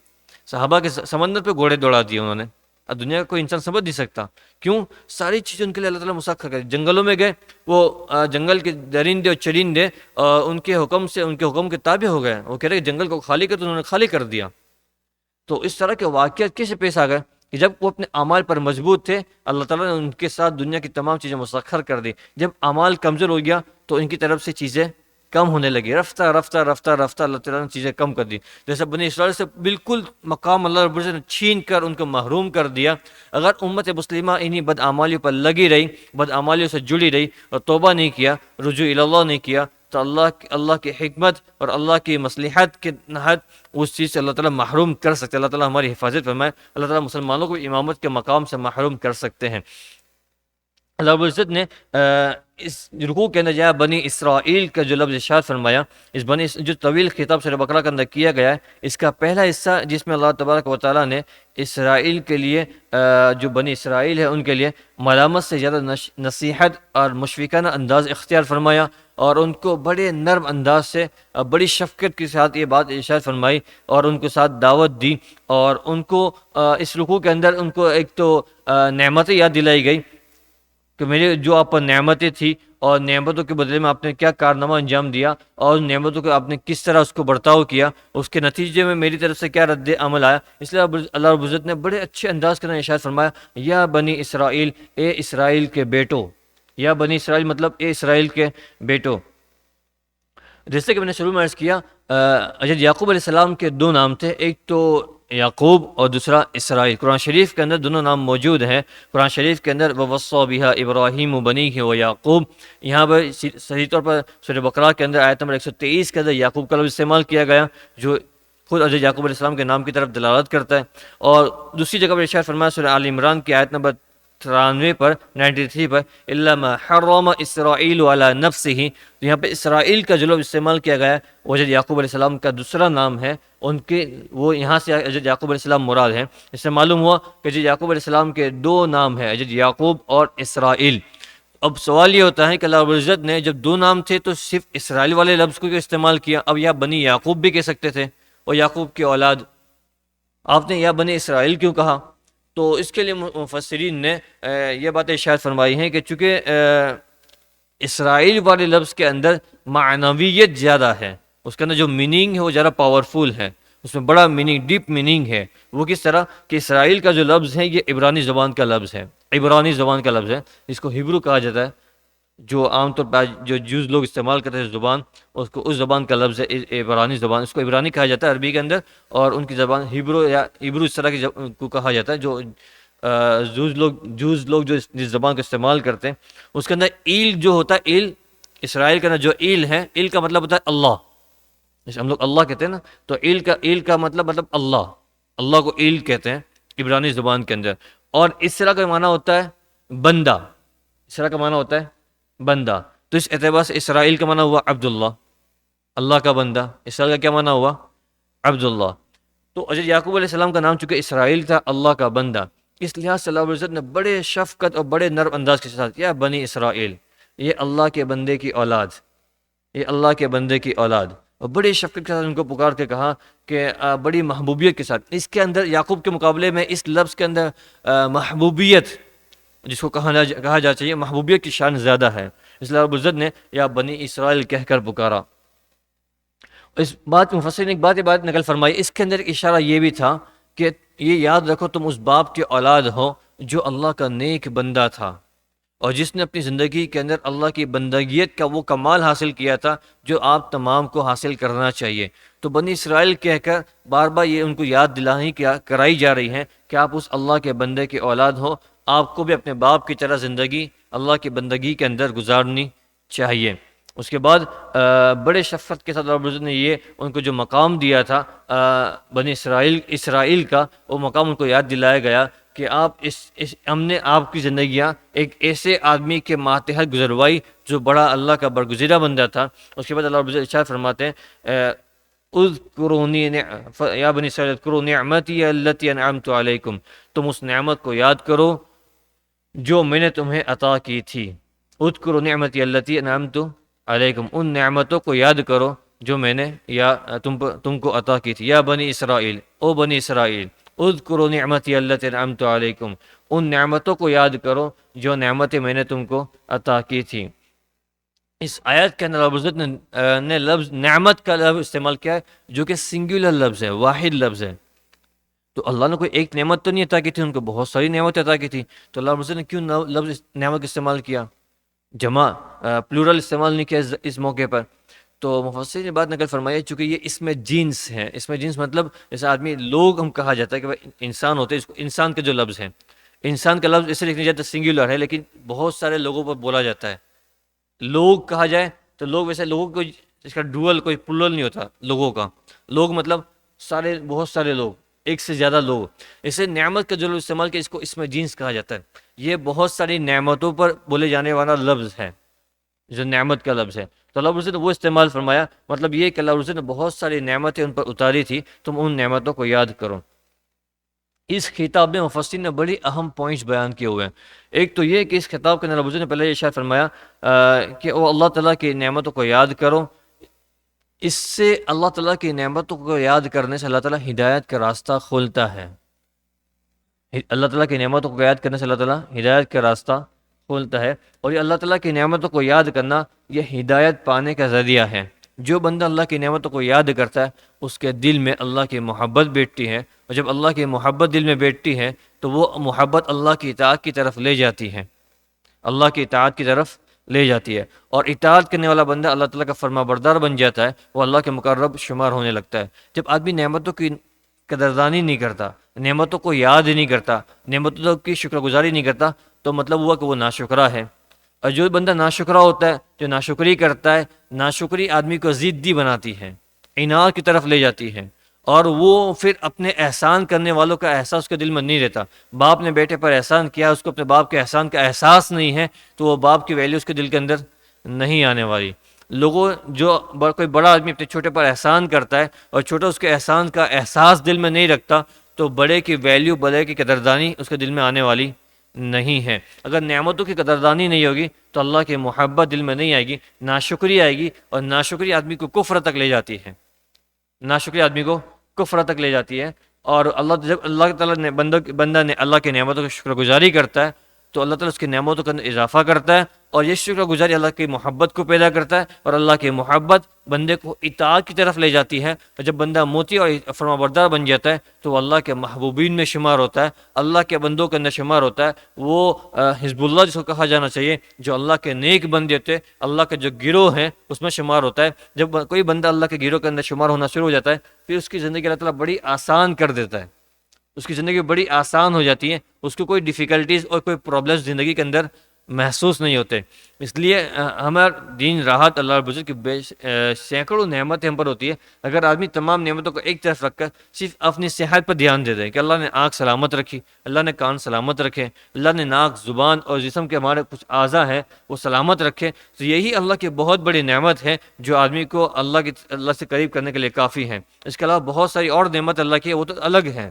صحابہ کے سمندر پہ گھوڑے دوڑا دیے انہوں نے، اب دنیا کا کوئی انسان سمجھ نہیں سکتا کیوں، ساری چیزیں ان کے لیے اللہ تعالیٰ مسخر کر دی۔ جنگلوں میں گئے، وہ جنگل کے درندے اور چرندے ان کے حکم سے، ان کے حکم کے تابع ہو گئے، وہ کہہ رہے کہ جنگل کو خالی کر، تو انہوں نے خالی کر دیا۔ تو اس طرح کے واقعات کیسے پیش آ گئے کہ جب وہ اپنے اعمال پر مضبوط تھے، اللہ تعالیٰ نے ان کے ساتھ دنیا کی تمام چیزیں مسخر کر دی۔ جب اعمال کمزور ہو گیا تو ان کی طرف سے چیزیں کم ہونے لگی، رفتہ رفتہ رفتہ رفتہ اللہ تعالیٰ نے چیزیں کم کر دی. جیسے بنی اسرائیل سے بالکل مقام اللہ رب العزت نے چھین کر ان کو محروم کر دیا. اگر امت مسلمہ انہی بدعمالیوں پر لگی رہی، بدعمالیوں سے جڑی رہی اور توبہ نہیں کیا، رجوع اللہ نہیں کیا، تو اللہ کی حکمت اور اللہ کی مصلحت کے تحت اس چیز سے اللہ تعالیٰ محروم کر سکتے. اللہ تعالیٰ ہماری حفاظت فرمائے. اللہ تعالیٰ مسلمانوں کو امامت کے مقام سے محروم کر سکتے ہیں. اللہ رب العزت نے اس رکوع کے اندر یا بنی اسرائیل کا جو لفظ ارشاد فرمایا، اس جو طویل خطاب سورہ بقرہ کے اندر کیا گیا ہے، اس کا پہلا حصہ جس میں اللہ تبارک و تعالیٰ نے اسرائیل کے لیے جو بنی اسرائیل ہے ان کے لیے ملامت سے زیادہ نصیحت اور مشفقانہ انداز اختیار فرمایا، اور ان کو بڑے نرم انداز سے بڑی شفقت کے ساتھ یہ بات ارشاد فرمائی اور ان کے ساتھ دعوت دی. اور ان کو اس رکوع کے اندر ان کو ایک تو نعمتیں یاد دلائی گئی کہ میرے جو آپ پر نعمتیں تھی اور نعمتوں کے بدلے میں آپ نے کیا کارنامہ انجام دیا، اور نعمتوں کو آپ نے کس طرح اس کو برتاؤ کیا، اس کے نتیجے میں میری طرف سے کیا رد عمل آیا. اس لیے اللہ رب العزت نے بڑے اچھے انداز کے اندر ارشاد فرمایا، یا بنی اسرائیل، اے اسرائیل کے بیٹو. یا بنی اسرائیل مطلب اے اسرائیل کے بیٹو. جیسے کہ میں نے شروع میں عرض کیا، حضرت یعقوب علیہ السلام کے دو نام تھے، ایک تو یعقوب اور دوسرا اسرائیل. قرآن شریف کے اندر دونوں نام موجود ہیں. قرآن شریف کے اندر وَوَصَّىٰ بِهَا إِبْرَاهِيمُ بَنِيهِ وَيَعْقُوب، یہاں پر صحیح طور پر سورہ بقرہ کے اندر آیت نمبر 123 کے اندر یعقوب کا لفظ استعمال کیا گیا، جو خود حضرت یعقوب علیہ السلام کے نام کی طرف دلالت کرتا ہے. اور دوسری جگہ پر ارشاد فرمایا سورہ آل عمران کی آیت نمبر 93 پر 93 پر إِلَّا مَا حَرَّمَ إِسْرَائِيلُ عَلَىٰ نَفْسِهِ. یہاں پہ اسرائیل کا جو لفظ استعمال کیا گیا ہے وہ حضرت یعقوب علیہ السلام کا دوسرا نام ہے. ان کے وہ یہاں سے حضرت یعقوب علیہ السلام مراد ہیں. اس سے معلوم ہوا کہ حضرت یعقوب علیہ السلام کے دو نام ہیں، حضرت یعقوب اور اسرائیل. اب سوال یہ ہوتا ہے کہ اللہ رب العزت نے جب دو نام تھے تو صرف اسرائیل والے لفظ کو کیوں استعمال کیا؟ اب یا بنی یعقوب بھی کہہ سکتے تھے اور یعقوب کی اولاد، آپ نے یا بنی اسرائیل کیوں کہا؟ تو اس کے لیے مفسرین نے یہ باتیں ارشاد فرمائی ہیں کہ چونکہ اسرائیل والے لفظ کے اندر معنویت زیادہ ہے، اس کے اندر جو میننگ ہے وہ زیادہ پاورفل ہے، اس میں بڑا میننگ، ڈیپ میننگ ہے. وہ کس طرح کہ اسرائیل کا جو لفظ ہے یہ عبرانی زبان کا لفظ ہے، عبرانی زبان کا لفظ ہے، اس کو ہیبرو کہا جاتا ہے. جو عام طور پر جو جوز لوگ استعمال کرتے ہیں زبان، اس کو اس زبان کا لفظ ہے عبرانی زبان، اس کو عبرانی کہا جاتا ہے عربی کے اندر، اور ان کی زبان ہیبرو یا ہیبرو اس طرح کی کو کہا جاتا ہے. جو جوز لوگ جو جس زبان کو استعمال کرتے ہیں، اس کے اندر ایل جو ہوتا ہے، ایل اسرائیل کے اندر جو ایل ہے، ایل کا مطلب ہوتا ہے اللہ. جیسے ہم لوگ اللہ کہتے ہیں نا، تو ایل کا مطلب اللہ کو ایل کہتے ہیں عبرانی زبان کے اندر. اور اس طرح کا معنی ہوتا ہے بندہ، اس طرح کا معنی ہوتا ہے بندہ. تو اس اعتبار سے اسرائیل کا معنی ہوا عبداللہ، اللہ کا بندہ. اسرائیل کا کیا معنی ہوا؟ عبداللہ. تو حضرت یعقوب علیہ السلام کا نام چونکہ اسرائیل تھا، اللہ کا بندہ، اس لحاظ سے اللہ رب العزت نے بڑے شفقت اور بڑے نرم انداز کے ساتھ، یا بنی اسرائیل، یہ اللہ کے بندے کی اولاد، یہ اللہ کے بندے کی اولاد، اور بڑی شفقت کے ساتھ ان کو پکار کے کہا کہ بڑی محبوبیت کے ساتھ. اس کے اندر یعقوب کے مقابلے میں اس لفظ کے اندر محبوبیت جس کو کہا جا چاہیے، محبوبیت کی شان زیادہ ہے، اس لیے رب العزت نے یا بنی اسرائیل کہہ کر پکارا. اس بات مفسرین نے ایک بات نقل فرمائی، اس کے اندر ایک اشارہ یہ بھی تھا کہ یہ یاد رکھو تم اس باپ کے اولاد ہو جو اللہ کا نیک بندہ تھا اور جس نے اپنی زندگی کے اندر اللہ کی بندگیت کا وہ کمال حاصل کیا تھا جو آپ تمام کو حاصل کرنا چاہیے. تو بنی اسرائیل کہہ کر بار بار یہ ان کو یاد دلائی کرائی جا رہی ہے کہ آپ اس اللہ کے بندے کے اولاد ہو، آپ کو بھی اپنے باپ کی طرح زندگی اللہ کی بندگی کے اندر گزارنی چاہیے. اس کے بعد بڑے شفقت کے ساتھ رب العزت نے یہ ان کو جو مقام دیا تھا بنی اسرائیل کا، وہ مقام ان کو یاد دلایا گیا کہ آپ ہم نے آپ کی زندگیاں ایک ایسے آدمی کے ماتحت گزروائی جو بڑا اللہ کا برگزیدہ بندہ تھا. اس کے بعد اللہ رب العزت ارشاد فرماتے ہیں اذکرونی یا بنی اسرائیل اذکروا نعمتی التی انعمت علیکم، تم اس نعمت کو یاد کرو جو میں نے تمہیں عطا کی تھی. اذکروا نعمتی التی انعمت علیکم، ان نعمتوں کو یاد کرو جو میں نے یا تم کو عطا کی تھی. یا بنی اسرائیل، او بنی اسرائیل، اذکروا نعمتی التی انعمت علیکم، ان نعمتوں کو یاد کرو جو نعمتیں میں نے تم کو عطا کی تھی. اس آیت کے اندر رب العزت نے لفظ نعمت کا لفظ استعمال کیا ہے جو کہ سنگولر لفظ ہے، واحد لفظ ہے. تو اللہ نے کوئی ایک نعمت تو نہیں عطا کی تھی، ان کو بہت ساری نعمتیں عطا کی تھی. تو اللہ رب العزت نے کیوں لفظ نعمت استعمال کیا، جمع پلورل استعمال نہیں کیا اس موقع پر؟ تو مفسرین نے بات نقل فرمائی ہے، چونکہ یہ اس میں جنس ہے، اس میں جنس مطلب جیسے آدمی لوگ ہم کہا جاتا ہے کہ بھائی انسان ہوتے ہیں، اس کو انسان کا جو لفظ ہے، انسان کا لفظ اسے لکھنے جاتا ہے سنگولر ہے، لیکن بہت سارے لوگوں پر بولا جاتا ہے. لوگ کہا جائے تو لوگ ویسے لوگوں کو اس کا ڈوئل کوئی پلول نہیں ہوتا لوگوں کا. لوگ مطلب سارے، بہت سارے لوگ، ایک سے زیادہ لوگ. اسے نعمت کا جو استعمال کیا، اس کو اس میں جنس کہا جاتا ہے. یہ بہت ساری نعمتوں پر بولے جانے والا لفظ ہے جو نعمت کا لفظ ہے. تو اللہ عز نے وہ استعمال فرمایا، مطلب یہ کہ اللہ عز نے بہت ساری نعمتیں ان پر اتاری تھی، تم ان نعمتوں کو یاد کرو. اس خطاب میں مفسرین نے بڑی اہم پوائنٹس بیان کیے ہوئے ہیں. ایک تو یہ کہ اس خطاب کے اندر اللہ عز نے پہلے ارشاد فرمایا کہ وہ اللہ تعالیٰ کی نعمتوں کو یاد کرو. اس سے اللہ تعالیٰ کی نعمتوں کو یاد کرنے سے اللہ تعالیٰ ہدایت کا راستہ کھولتا ہے. اللہ تعالیٰ کی نعمتوں کو یاد کرنے سے اللہ تعالیٰ ہدایت کا راستہ کھولتا ہے. اور یہ اللہ تعالیٰ کی نعمتوں کو یاد کرنا یہ ہدایت پانے کا ذریعہ ہے. جو بندہ اللہ کی نعمتوں کو یاد کرتا ہے اس کے دل میں اللہ کی محبت بیٹھتی ہے، اور جب اللہ کی محبت دل میں بیٹھتی ہے تو وہ محبت اللہ کی اطاعت کی طرف لے جاتی ہے، اللہ کی اطاعت کی طرف لے جاتی ہے. اور اطاعت کرنے والا بندہ اللہ تعالیٰ کا فرما بردار بن جاتا ہے، وہ اللہ کے مقرب شمار ہونے لگتا ہے. جب آدمی نعمتوں کی قدردانی نہیں کرتا، نعمتوں کو یاد نہیں کرتا، نعمتوں کی شکر گزاری نہیں کرتا، تو مطلب ہوا کہ وہ ناشکرا ہے. اور جو بندہ ناشکرا ہوتا ہے، جو ناشکری کرتا ہے، ناشکری آدمی کو ضدی بناتی ہے، اناد کی طرف لے جاتی ہے، اور وہ پھر اپنے احسان کرنے والوں کا احساس اس کے دل میں نہیں رہتا. باپ نے بیٹے پر احسان کیا، اس کو اپنے باپ کے احسان کا احساس نہیں ہے، تو وہ باپ کی ویلیو اس کے دل کے اندر نہیں آنے والی. لوگوں جو کوئی بڑا آدمی اپنے چھوٹے پر احسان کرتا ہے اور چھوٹا اس کے احسان کا احساس دل میں نہیں رکھتا، تو بڑے کی ویلیو، بڑے کی قدردانی اس کے دل میں آنے والی نہیں ہے. اگر نعمتوں کی قدردانی نہیں ہوگی تو اللہ کی محبت دل میں نہیں آئے گی، ناشکری آئے گی، اور ناشکری آدمی کو کفر تک لے جاتی ہے. ناشکری آدمی کو کفر تک لے جاتی ہے. اور جب اللہ تعالیٰ نے بندہ نے اللہ کی نعمتوں کی شکر گزاری کرتا ہے تو اللہ تعالیٰ اس کی نعمتوں کا اضافہ کرتا ہے، اور یہ شکر گزاری اللہ کی محبت کو پیدا کرتا ہے، اور اللہ کی محبت بندے کو اطاعت کی طرف لے جاتی ہے. اور جب بندہ موتی اور فرما بردار بن جاتا ہے تو وہ اللہ کے محبوبین میں شمار ہوتا ہے، اللہ کے بندوں کے اندر شمار ہوتا ہے. وہ حزب اللہ جس کو کہا جانا چاہیے، جو اللہ کے نیک بندے ہوتے ہیں، اللہ کے جو گروہ ہیں اس میں شمار ہوتا ہے. جب کوئی بندہ اللہ کے گروہ کے اندر شمار ہونا شروع ہو جاتا ہے، پھر اس کی زندگی اللہ تعالیٰ بڑی آسان کر دیتا ہے، اس کی زندگی بڑی آسان ہو جاتی ہے، اس کو کوئی ڈیفیکلٹیز اور کوئی پرابلمز زندگی کے اندر محسوس نہیں ہوتے. اس لیے ہمارا دین راحت اللہ رب العزت کی سینکڑوں نعمتیں ہم پر ہوتی ہے. اگر آدمی تمام نعمتوں کو ایک طرف رکھ کر صرف اپنی صحت پر دھیان دے دے کہ اللہ نے آنکھ سلامت رکھی، اللہ نے کان سلامت رکھے، اللہ نے ناک، زبان اور جسم کے ہمارے کچھ اعضاء ہیں وہ سلامت رکھے، تو یہی اللہ کی بہت بڑی نعمت ہے جو آدمی کو اللہ سے قریب کرنے کے لیے کافی ہے. اس کے علاوہ بہت ساری اور نعمت اللہ کی ہے، وہ تو الگ ہیں.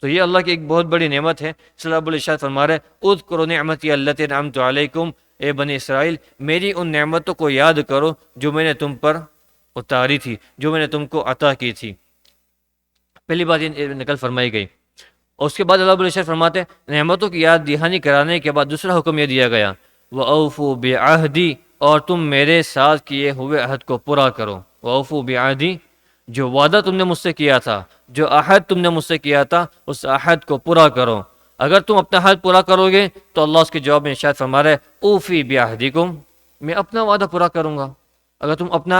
تو یہ اللہ کی ایک بہت بڑی نعمت ہے. اس لیے رب العزت فرما رہے ہیں اذکروا نعمتی التی انعمت علیکم، اے بنی اسرائیل میری ان نعمتوں کو یاد کرو جو میں نے تم پر اتاری تھی، جو میں نے تم کو عطا کی تھی. پہلی بات یہ نقل فرمائی گئی. اور اس کے بعد اللہ رب العزت فرماتے ہیں نعمتوں کی یاد دہانی کرانے کے بعد دوسرا حکم یہ دیا گیا وَأَوْفُوا بِعَهْدِي، اور تم میرے ساتھ کیے ہوئے عہد کو پورا کرو. وَأَوْفُوا بِعَهْدِي، جو وعدہ تم نے مجھ سے کیا تھا، جو عہد تم نے مجھ سے کیا تھا، اس عہد کو پورا کرو. اگر تم اپنا عہد پورا کرو گے تو اللہ اس کے جواب میں ارشاد فرما رہے اوفی بعہدکم، میں اپنا وعدہ پورا کروں گا. اگر تم اپنا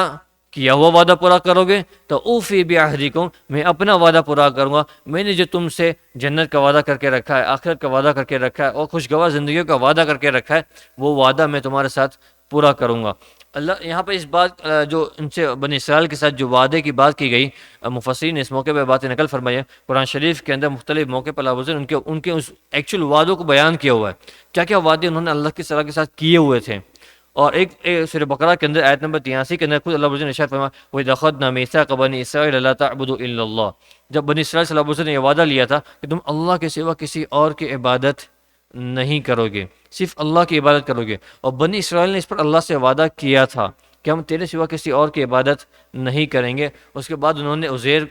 کیا ہوا وعدہ پورا کرو گے تو اوفی بعہدکم، میں اپنا وعدہ پورا کروں گا. میں نے جو تم سے جنت کا وعدہ کر کے رکھا ہے، آخرت کا وعدہ کر کے رکھا ہے، اور خوشگوار زندگیوں کا وعدہ کر کے رکھا ہے، وہ وعدہ میں تمہارے ساتھ پورا کروں گا. اللہ یہاں پہ اس بات جو ان سے بنی اسرائیل کے ساتھ جو وعدے کی بات کی گئی، مفسرین نے اس موقع پہ باتیں نقل فرمائی ہے. قرآن شریف کے اندر مختلف موقع پر اللہ عز نے ان کے اس ایکچوئل وعدوں کو بیان کیا ہوا ہے، کیا کیا وعدے انہوں نے اللہ کی صلاح کے ساتھ کیے ہوئے تھے. اور ایک سورہ بقرہ کے اندر آیت نمبر 83 کے اندر خود اللہ عز نے ارشاد فرمایا وَإِذْ أَخَذْنَا مِيثَاقَ بَنِي إِسْرَائِيلَ لَا تَعْبُدُوا إِلَّا اللَّهَ، جب بنی اسرائیل سے اللہ عز نے یہ وعدہ لیا تھا کہ تم اللہ کے سوا کسی اور کی عبادت نہیں کرو گے، صرف اللہ کی عبادت کرو گے. اور بنی اسرائیل نے اس پر اللہ سے وعدہ کیا تھا کہ ہم تیرے سوا کسی اور کی عبادت نہیں کریں گے. اس کے بعد انہوں نے عزیر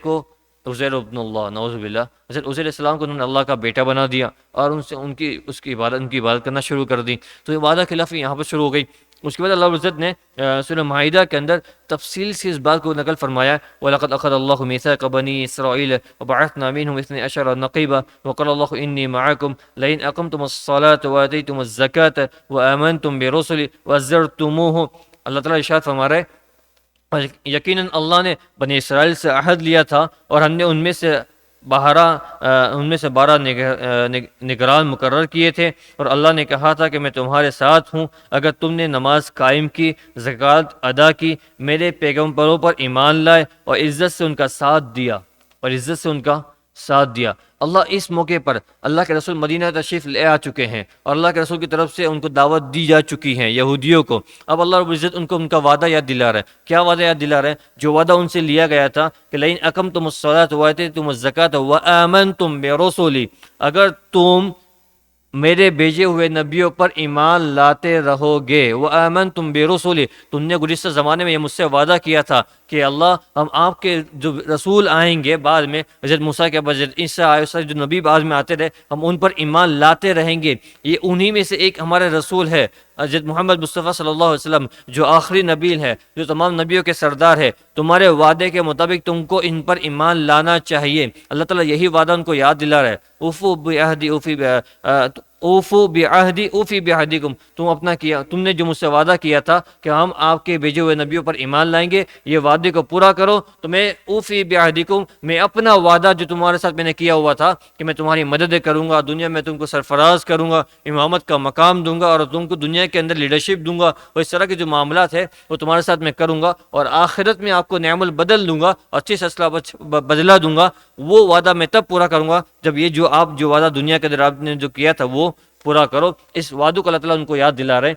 ابن اللہ، نعوذ باللہ، حضرت عزیر علیہ السلام کو انہوں نے اللہ کا بیٹا بنا دیا اور ان کی عبادت کرنا شروع کر دی. تو یہ وعدہ خلافی یہاں پر شروع ہو گئی. اس کے بعد اللہ عزت نے سورہ مائدہ کے اندر تفصیل سے اس بات کو نقل فرمایا وَلَقَدْ أَخَذَ اللَّهُ مِيثَاقَ بَنِي إِسْرَائِيلَ وَبَعَثْنَا مِنْهُمْ اثْنَيْ عَشَرَ نَقِيبًا وَقَالَ اللَّهُ إِنِّي مَعَكُمْ لَئِنْ أَقَمْتُمُ الصَّلَاةَ وَآتَيْتُمُ الزَّكَاةَ وَآمَنْتُمْ بِرُسُلِي وَعَزَّرْتُمُوهُمْ. اللہ تعالیٰ ارشاد فرما رہے اور یقیناً اللہ نے بنی اسرائیل سے عہد لیا تھا، اور ہم نے ان میں سے 12 نگران مقرر کیے تھے، اور اللہ نے کہا تھا کہ میں تمہارے ساتھ ہوں اگر تم نے نماز قائم کی، زکوٰۃ ادا کی، میرے پیغمبروں پر ایمان لائے اور عزت سے ان کا ساتھ دیا۔ اللہ اس موقع پر اللہ کے رسول مدینہ تشریف لے آ چکے ہیں، اور اللہ کے رسول کی طرف سے ان کو دعوت دی جا چکی ہے یہودیوں کو۔ اب اللہ رب العزت ان کو ان کا وعدہ یاد دلا رہا ہے۔ کیا وعدہ یاد دلا رہا ہے؟ جو وعدہ ان سے لیا گیا تھا کہ لئن اقمتم الصلاۃ وآتیتم الزکوٰۃ وآمنتم برسولی، اگر تم میرے بھیجے ہوئے نبیوں پر ایمان لاتے رہو گے، وآمنتم برسولی، تم نے گزشتہ زمانے میں یہ مجھ سے وعدہ کیا تھا کہ اللہ ہم آپ کے جو رسول آئیں گے بعد میں، حضرت موسیٰ کے بعد حضرت عیسیٰ آئے، جو نبی بعد میں آتے رہے، ہم ان پر ایمان لاتے رہیں گے۔ یہ انہی میں سے ایک ہمارے رسول ہے حضرت محمد مصطفیٰ صلی اللہ علیہ وسلم، جو آخری نبی ہے، جو تمام نبیوں کے سردار ہے۔ تمہارے وعدے کے مطابق تم کو ان پر ایمان لانا چاہیے۔ اللہ تعالیٰ یہی وعدہ ان کو یاد دلا رہا ہے، اوفو بعہدی اوفی بعہدکم، تم نے جو مجھ سے وعدہ کیا تھا کہ ہم آپ کے بھیجے ہوئے نبیوں پر ایمان لائیں گے، یہ وعدے کو پورا کرو تو میں اوفی بعہدکم، میں اپنا وعدہ جو تمہارے ساتھ میں نے کیا ہوا تھا کہ میں تمہاری مدد کروں گا، دنیا میں تم کو سرفراز کروں گا، امامت کا مقام دوں گا، اور تم کو دنیا کے اندر لیڈرشپ دوں گا، اور اس طرح کے جو معاملات ہیں وہ تمہارے ساتھ میں کروں گا، اور آخرت میں آپ کو نعم البدل دوں گا، اچھی سے اچھا بدلہ دوں گا۔ وہ وعدہ میں تب پورا کروں گا جب یہ جو وعدہ دنیا کے اندر آپ نے جو کیا تھا وہ پورا کرو۔ اس وعدوں کو اللہ تعالیٰ ان کو یاد دلا رہے ہیں،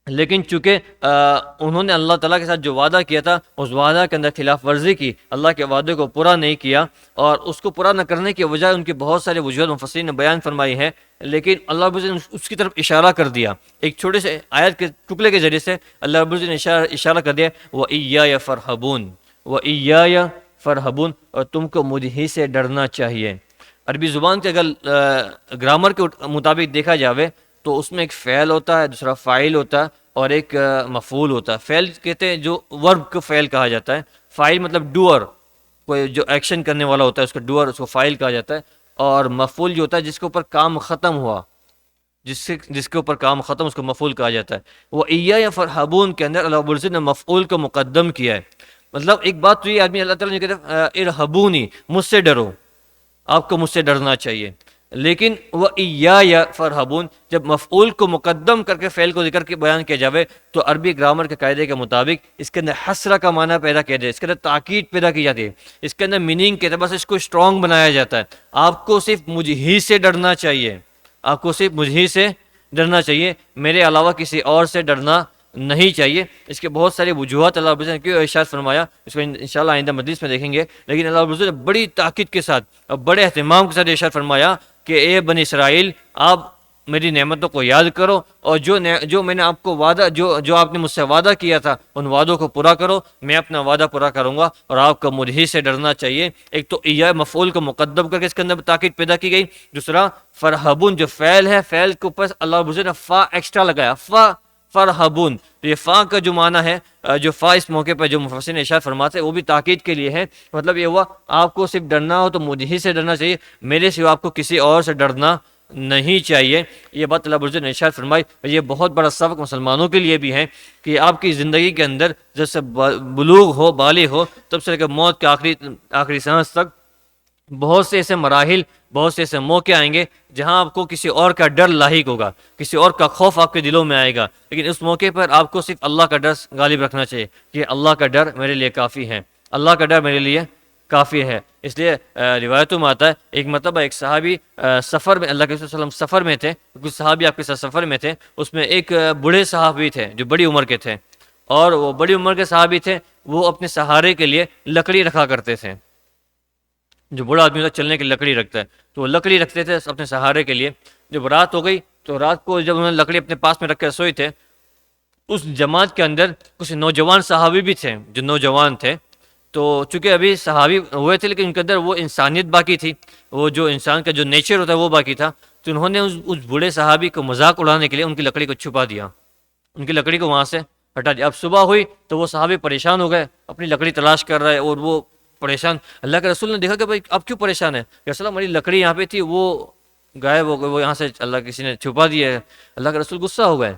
لیکن چونکہ انہوں نے اللہ تعالیٰ کے ساتھ جو وعدہ کیا تھا اس وعدہ کے اندر خلاف ورزی کی، اللہ کے وعدے کو پورا نہیں کیا، اور اس کو پورا نہ کرنے کی وجہ ان کی بہت سارے وجوہات مفسرین نے بیان فرمائی ہے، لیکن اللہ رب العزت نے اس کی طرف اشارہ کر دیا ایک چھوٹے سے آیت کے ٹکڑے کے ذریعے سے۔ اللہ رب العزت نے اشارہ کر دیا، وَإِيَّايَ فَارْهَبُونَ، وَإِيَّايَ فَارْهَبُونَ، اور تم کو مجھ ہی سے ڈرنا چاہیے۔ عربی زبان کے اگر گرامر کے مطابق دیکھا جاوے تو اس میں ایک فعل ہوتا ہے، دوسرا فاعل ہوتا ہے، اور ایک مفعول ہوتا ہے۔ فعل کہتے ہیں جو ورب کو فعل کہا جاتا ہے، فاعل مطلب ڈوئر، کوئی جو ایکشن کرنے والا ہوتا ہے اس کو ڈوئر، اس کو فاعل کہا جاتا ہے، اور مفعول جو ہوتا ہے جس کے اوپر کام ختم ہوا، جس کے اوپر کام ختم، اس کو مفعول کہا جاتا ہے۔ وہ ایّا فرحبون کے اندر اللہ رب العزت نے مفعول کو مقدم کیا ہے۔ مطلب ایک بات تو یہ آدمی اللہ تعالیٰ نے کہتا ہے ارحبونی، مجھ سے ڈرو، آپ کو مجھ سے ڈرنا چاہیے، لیکن وَإِيَّايَ فَارْهَبُونَ جب مفعول کو مقدم کر کے فعل کو ذکر کے بیان کیا جاوے تو عربی گرامر کے قاعدے کے مطابق اس کے اندر حسرہ کا معنی پیدا کیا جائے، اس کے اندر تاکید پیدا کی جاتی ہے، اس کے اندر میننگ کے اعتبار سے اس کو اسٹرانگ بنایا جاتا ہے۔ آپ کو صرف مجھ ہی سے ڈرنا چاہیے، آپ کو صرف مجھ ہی سے ڈرنا چاہیے، میرے علاوہ کسی اور سے ڈرنا نہیں چاہیے۔ اس کے بہت سارے وجوہات اللہ رب العزت نے کیوں ارشاد فرمایا، اس کو انشاءاللہ آئندہ مجلس میں دیکھیں گے، لیکن اللہ رب العزت نے بڑی تاکید کے ساتھ اور بڑے اہتمام کے ساتھ ارشاد فرمایا کہ اے بنی اسرائیل، آپ میری نعمتوں کو یاد کرو، اور جو میں نے آپ کو وعدہ جو آپ نے مجھ سے وعدہ کیا تھا ان وعدوں کو پورا کرو، میں اپنا وعدہ پورا کروں گا، اور آپ کو مجھ ہی سے ڈرنا چاہیے۔ ایک تو ایّا مفعول کو مقدم کر کے اس کے اندر تاکید پیدا کی گئی، دوسرا فرحبون جو فعل ہے، فعل کے اوپر اللہ رب العزت نے فا ایکسٹرا لگایا، فرحبون، تو یہ فا کا جو معنی ہے، جو فا اس موقع پر جو مفسرین ارشاد فرماتے ہیں وہ بھی تاکید کے لیے ہے۔ مطلب یہ ہوا آپ کو صرف ڈرنا ہو تو مجھ ہی سے ڈرنا چاہیے، میرے سوا آپ کو کسی اور سے ڈرنا نہیں چاہیے۔ یہ بات اللہ رب العزت نے ارشاد فرمائی، اور یہ بہت بڑا سبق مسلمانوں کے لیے بھی ہے کہ آپ کی زندگی کے اندر جب سے بلوغ ہو، بالغ ہو، تب سے لے کر موت کے آخری سانس تک بہت سے ایسے مراحل، بہت سے ایسے موقع آئیں گے جہاں آپ کو کسی اور کا ڈر لاحق ہوگا، کسی اور کا خوف آپ کے دلوں میں آئے گا، لیکن اس موقع پر آپ کو صرف اللہ کا ڈر غالب رکھنا چاہیے کہ اللہ کا ڈر میرے لیے کافی ہے، اللہ کا ڈر میرے لیے کافی ہے۔ اس لیے روایتوں میں آتا ہے ایک مرتبہ ایک صحابی سفر میں، اللہ کے رسول صلی اللہ علیہ وسلم سفر میں تھے، کچھ صحابی آپ کے ساتھ سفر میں تھے، اس میں ایک بوڑھے صحابی تھے جو بڑی عمر کے تھے، اور وہ بڑی عمر کے صحابی تھے، وہ اپنے سہارے کے لیے لکڑی رکھا کرتے تھے۔ جو بڑا آدمی ہوتا ہے چلنے کی لکڑی رکھتا ہے، تو وہ لکڑی رکھتے تھے اپنے سہارے کے لیے۔ جب رات ہو گئی تو رات کو جب انہوں نے لکڑی اپنے پاس میں رکھ کے سوئے تھے، اس جماعت کے اندر کچھ نوجوان صحابی بھی تھے جو نوجوان تھے، تو چونکہ ابھی صحابی ہوئے تھے لیکن ان کے اندر وہ انسانیت باقی تھی، وہ جو انسان کا جو نیچر ہوتا ہے وہ باقی تھا، تو انہوں نے اس بوڑھے صحابی کو مذاق اڑانے کے لیے ان کی لکڑی کو چھپا دیا، ان کی لکڑی کو وہاں سے ہٹا دیا۔ اب صبح ہوئی تو وہ صحابی پریشان ہو گئے، اپنی لکڑی تلاش کر رہے، اور وہ پریشان، اللہ کے رسول نے دیکھا کہ بھائی اب کیوں پریشان ہے، یا رسول اللہ ہماری لکڑی یہاں پہ تھی، وہ غائب ہو گئی، وہ یہاں سے اللہ کسی نے چھپا دی ہے۔ اللہ کے رسول غصہ ہو گئے،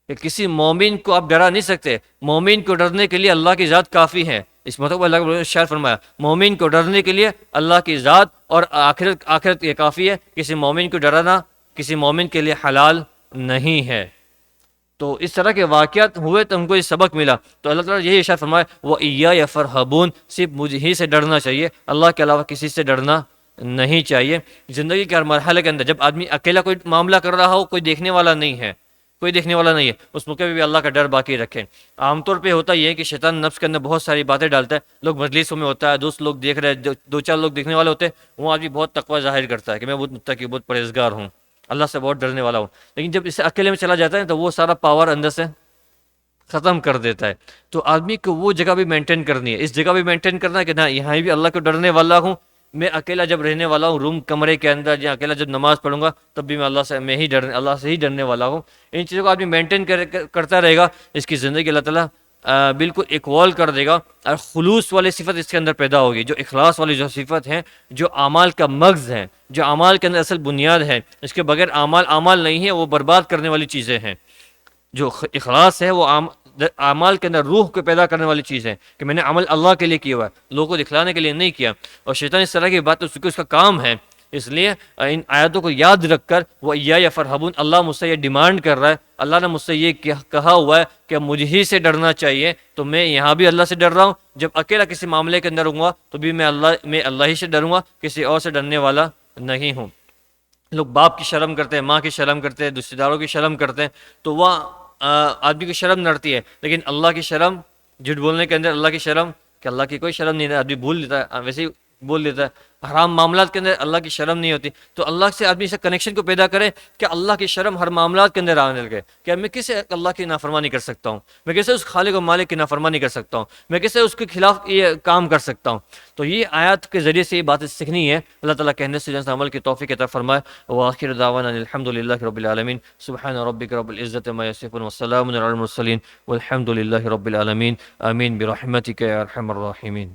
کہ کسی مومن کو آپ ڈرا نہیں سکتے، مومن کو ڈرنے کے لیے اللہ کی ذات کافی ہے۔ اس مطلب اللہ نے ارشاد فرمایا مومن کو ڈرنے کے لیے اللہ کی ذات اور آخرت یہ کافی ہے، کسی مومن کو ڈرانا کسی مومن کے لیے حلال نہیں ہے۔ تو اس طرح کے واقعات ہوئے تو ہم کو یہ سبق ملا، تو اللہ تعالیٰ یہی ارشاد فرمایا وَإِيَّايَ فَارْهَبُونَ، صرف مجھ ہی سے ڈرنا چاہیے، اللہ کے علاوہ کسی سے ڈرنا نہیں چاہیے۔ زندگی کے ہر مرحلے کے اندر جب آدمی اکیلا کوئی معاملہ کر رہا ہو، کوئی دیکھنے والا نہیں ہے، اس موقع پہ بھی اللہ کا ڈر باقی رکھیں۔ عام طور پہ ہوتا یہ ہے کہ شیطان نفس کے اندر بہت ساری باتیں ڈالتا ہے، لوگ مجلسوں میں ہوتا ہے، دوست لوگ دیکھ رہے ہیں، دو چار لوگ دیکھنے والے ہوتے ہیں، وہ آدمی بہت تقوی ظاہر کرتا ہے کہ میں بہت متقی، بہت پرہیزگار ہوں، اللہ سے بہت ڈرنے والا ہوں، لیکن جب اسے اکیلے میں چلا جاتا ہے تو وہ سارا پاور اندر سے ختم کر دیتا ہے۔ تو آدمی کو وہ جگہ بھی مینٹین کرنی ہے، اس جگہ بھی مینٹین کرنا ہے کہ نہ یہاں بھی اللہ کو ڈرنے والا ہوں، میں اکیلا جب رہنے والا ہوں روم کمرے کے اندر یا اکیلا جب نماز پڑھوں گا تب بھی میں اللہ سے ہی ڈرنے والا ہوں۔ ان چیزوں کو آدمی مینٹین کرتا رہے گا، اس کی زندگی اللہ تعالیٰ بالکل ایکوال کر دے گا، اور خلوص والی صفت اس کے اندر پیدا ہوگی، جو اخلاص والی جو صفت ہیں، جو اعمال کا مغز ہے، جو اعمال کے اندر اصل بنیاد ہے، اس کے بغیر اعمال نہیں ہے، وہ برباد کرنے والی چیزیں ہیں۔ جو اخلاص ہے وہ اعمال کے اندر روح کو پیدا کرنے والی چیز ہے، کہ میں نے عمل اللہ کے لیے کیا ہوا ہے، لوگوں کو دکھلانے کے لیے نہیں کیا۔ اور شیطان اس طرح کی بات اس کا کام ہے، اس لیے ان آیاتوں کو یاد رکھ کر وہ یا فرحبون، اللہ مجھ سے یہ ڈیمانڈ کر رہا ہے، اللہ نے مجھ سے یہ کہا ہوا ہے کہ مجھ ہی سے ڈرنا چاہیے، تو میں یہاں بھی اللہ سے ڈر رہا ہوں، جب اکیلا کسی معاملے کے اندر ہوں گا تو بھی میں اللہ ہی سے ڈروں گا، کسی اور سے ڈرنے والا نہیں ہوں۔ لوگ باپ کی شرم کرتے ہیں، ماں کی شرم کرتے ہیں، رشتے داروں کی شرم کرتے ہیں، تو وہ آدمی کی شرم نڑتی ہے، لیکن اللہ کی شرم، جھوٹ بولنے کے اندر اللہ کی شرم، کہ اللہ کی کوئی شرم نہیں ہے، آدمی بھول لیتا ہے، ویسے ہی بول لیتا ہے۔ حرام معاملات کے اندر اللہ کی شرم نہیں ہوتی، تو اللہ سے آدمی سے کنیکشن کو پیدا کرے کہ اللہ کی شرم ہر معاملات کے اندر آنے لگے، کہ میں کیسے اللہ کی نافرمانی کر سکتا ہوں، میں کیسے اس خالق و مالک کی نافرمانی کر سکتا ہوں، میں کیسے اس کے خلاف یہ کام کر سکتا ہوں۔ تو یہ آیات کے ذریعے سے یہ باتیں سیکھنی ہے، اللہ تعالیٰ کہنے سے جیسے عمل کی توفیق عطا فرمائے۔ وآخر دعوانا الحمد للہ رب العالمین، سبحان ربک رب العزت ما یصفون والسلام علی المرسلین والحمد للہ رب العالمین، آمین برحمتک یا ارحم الراحمین۔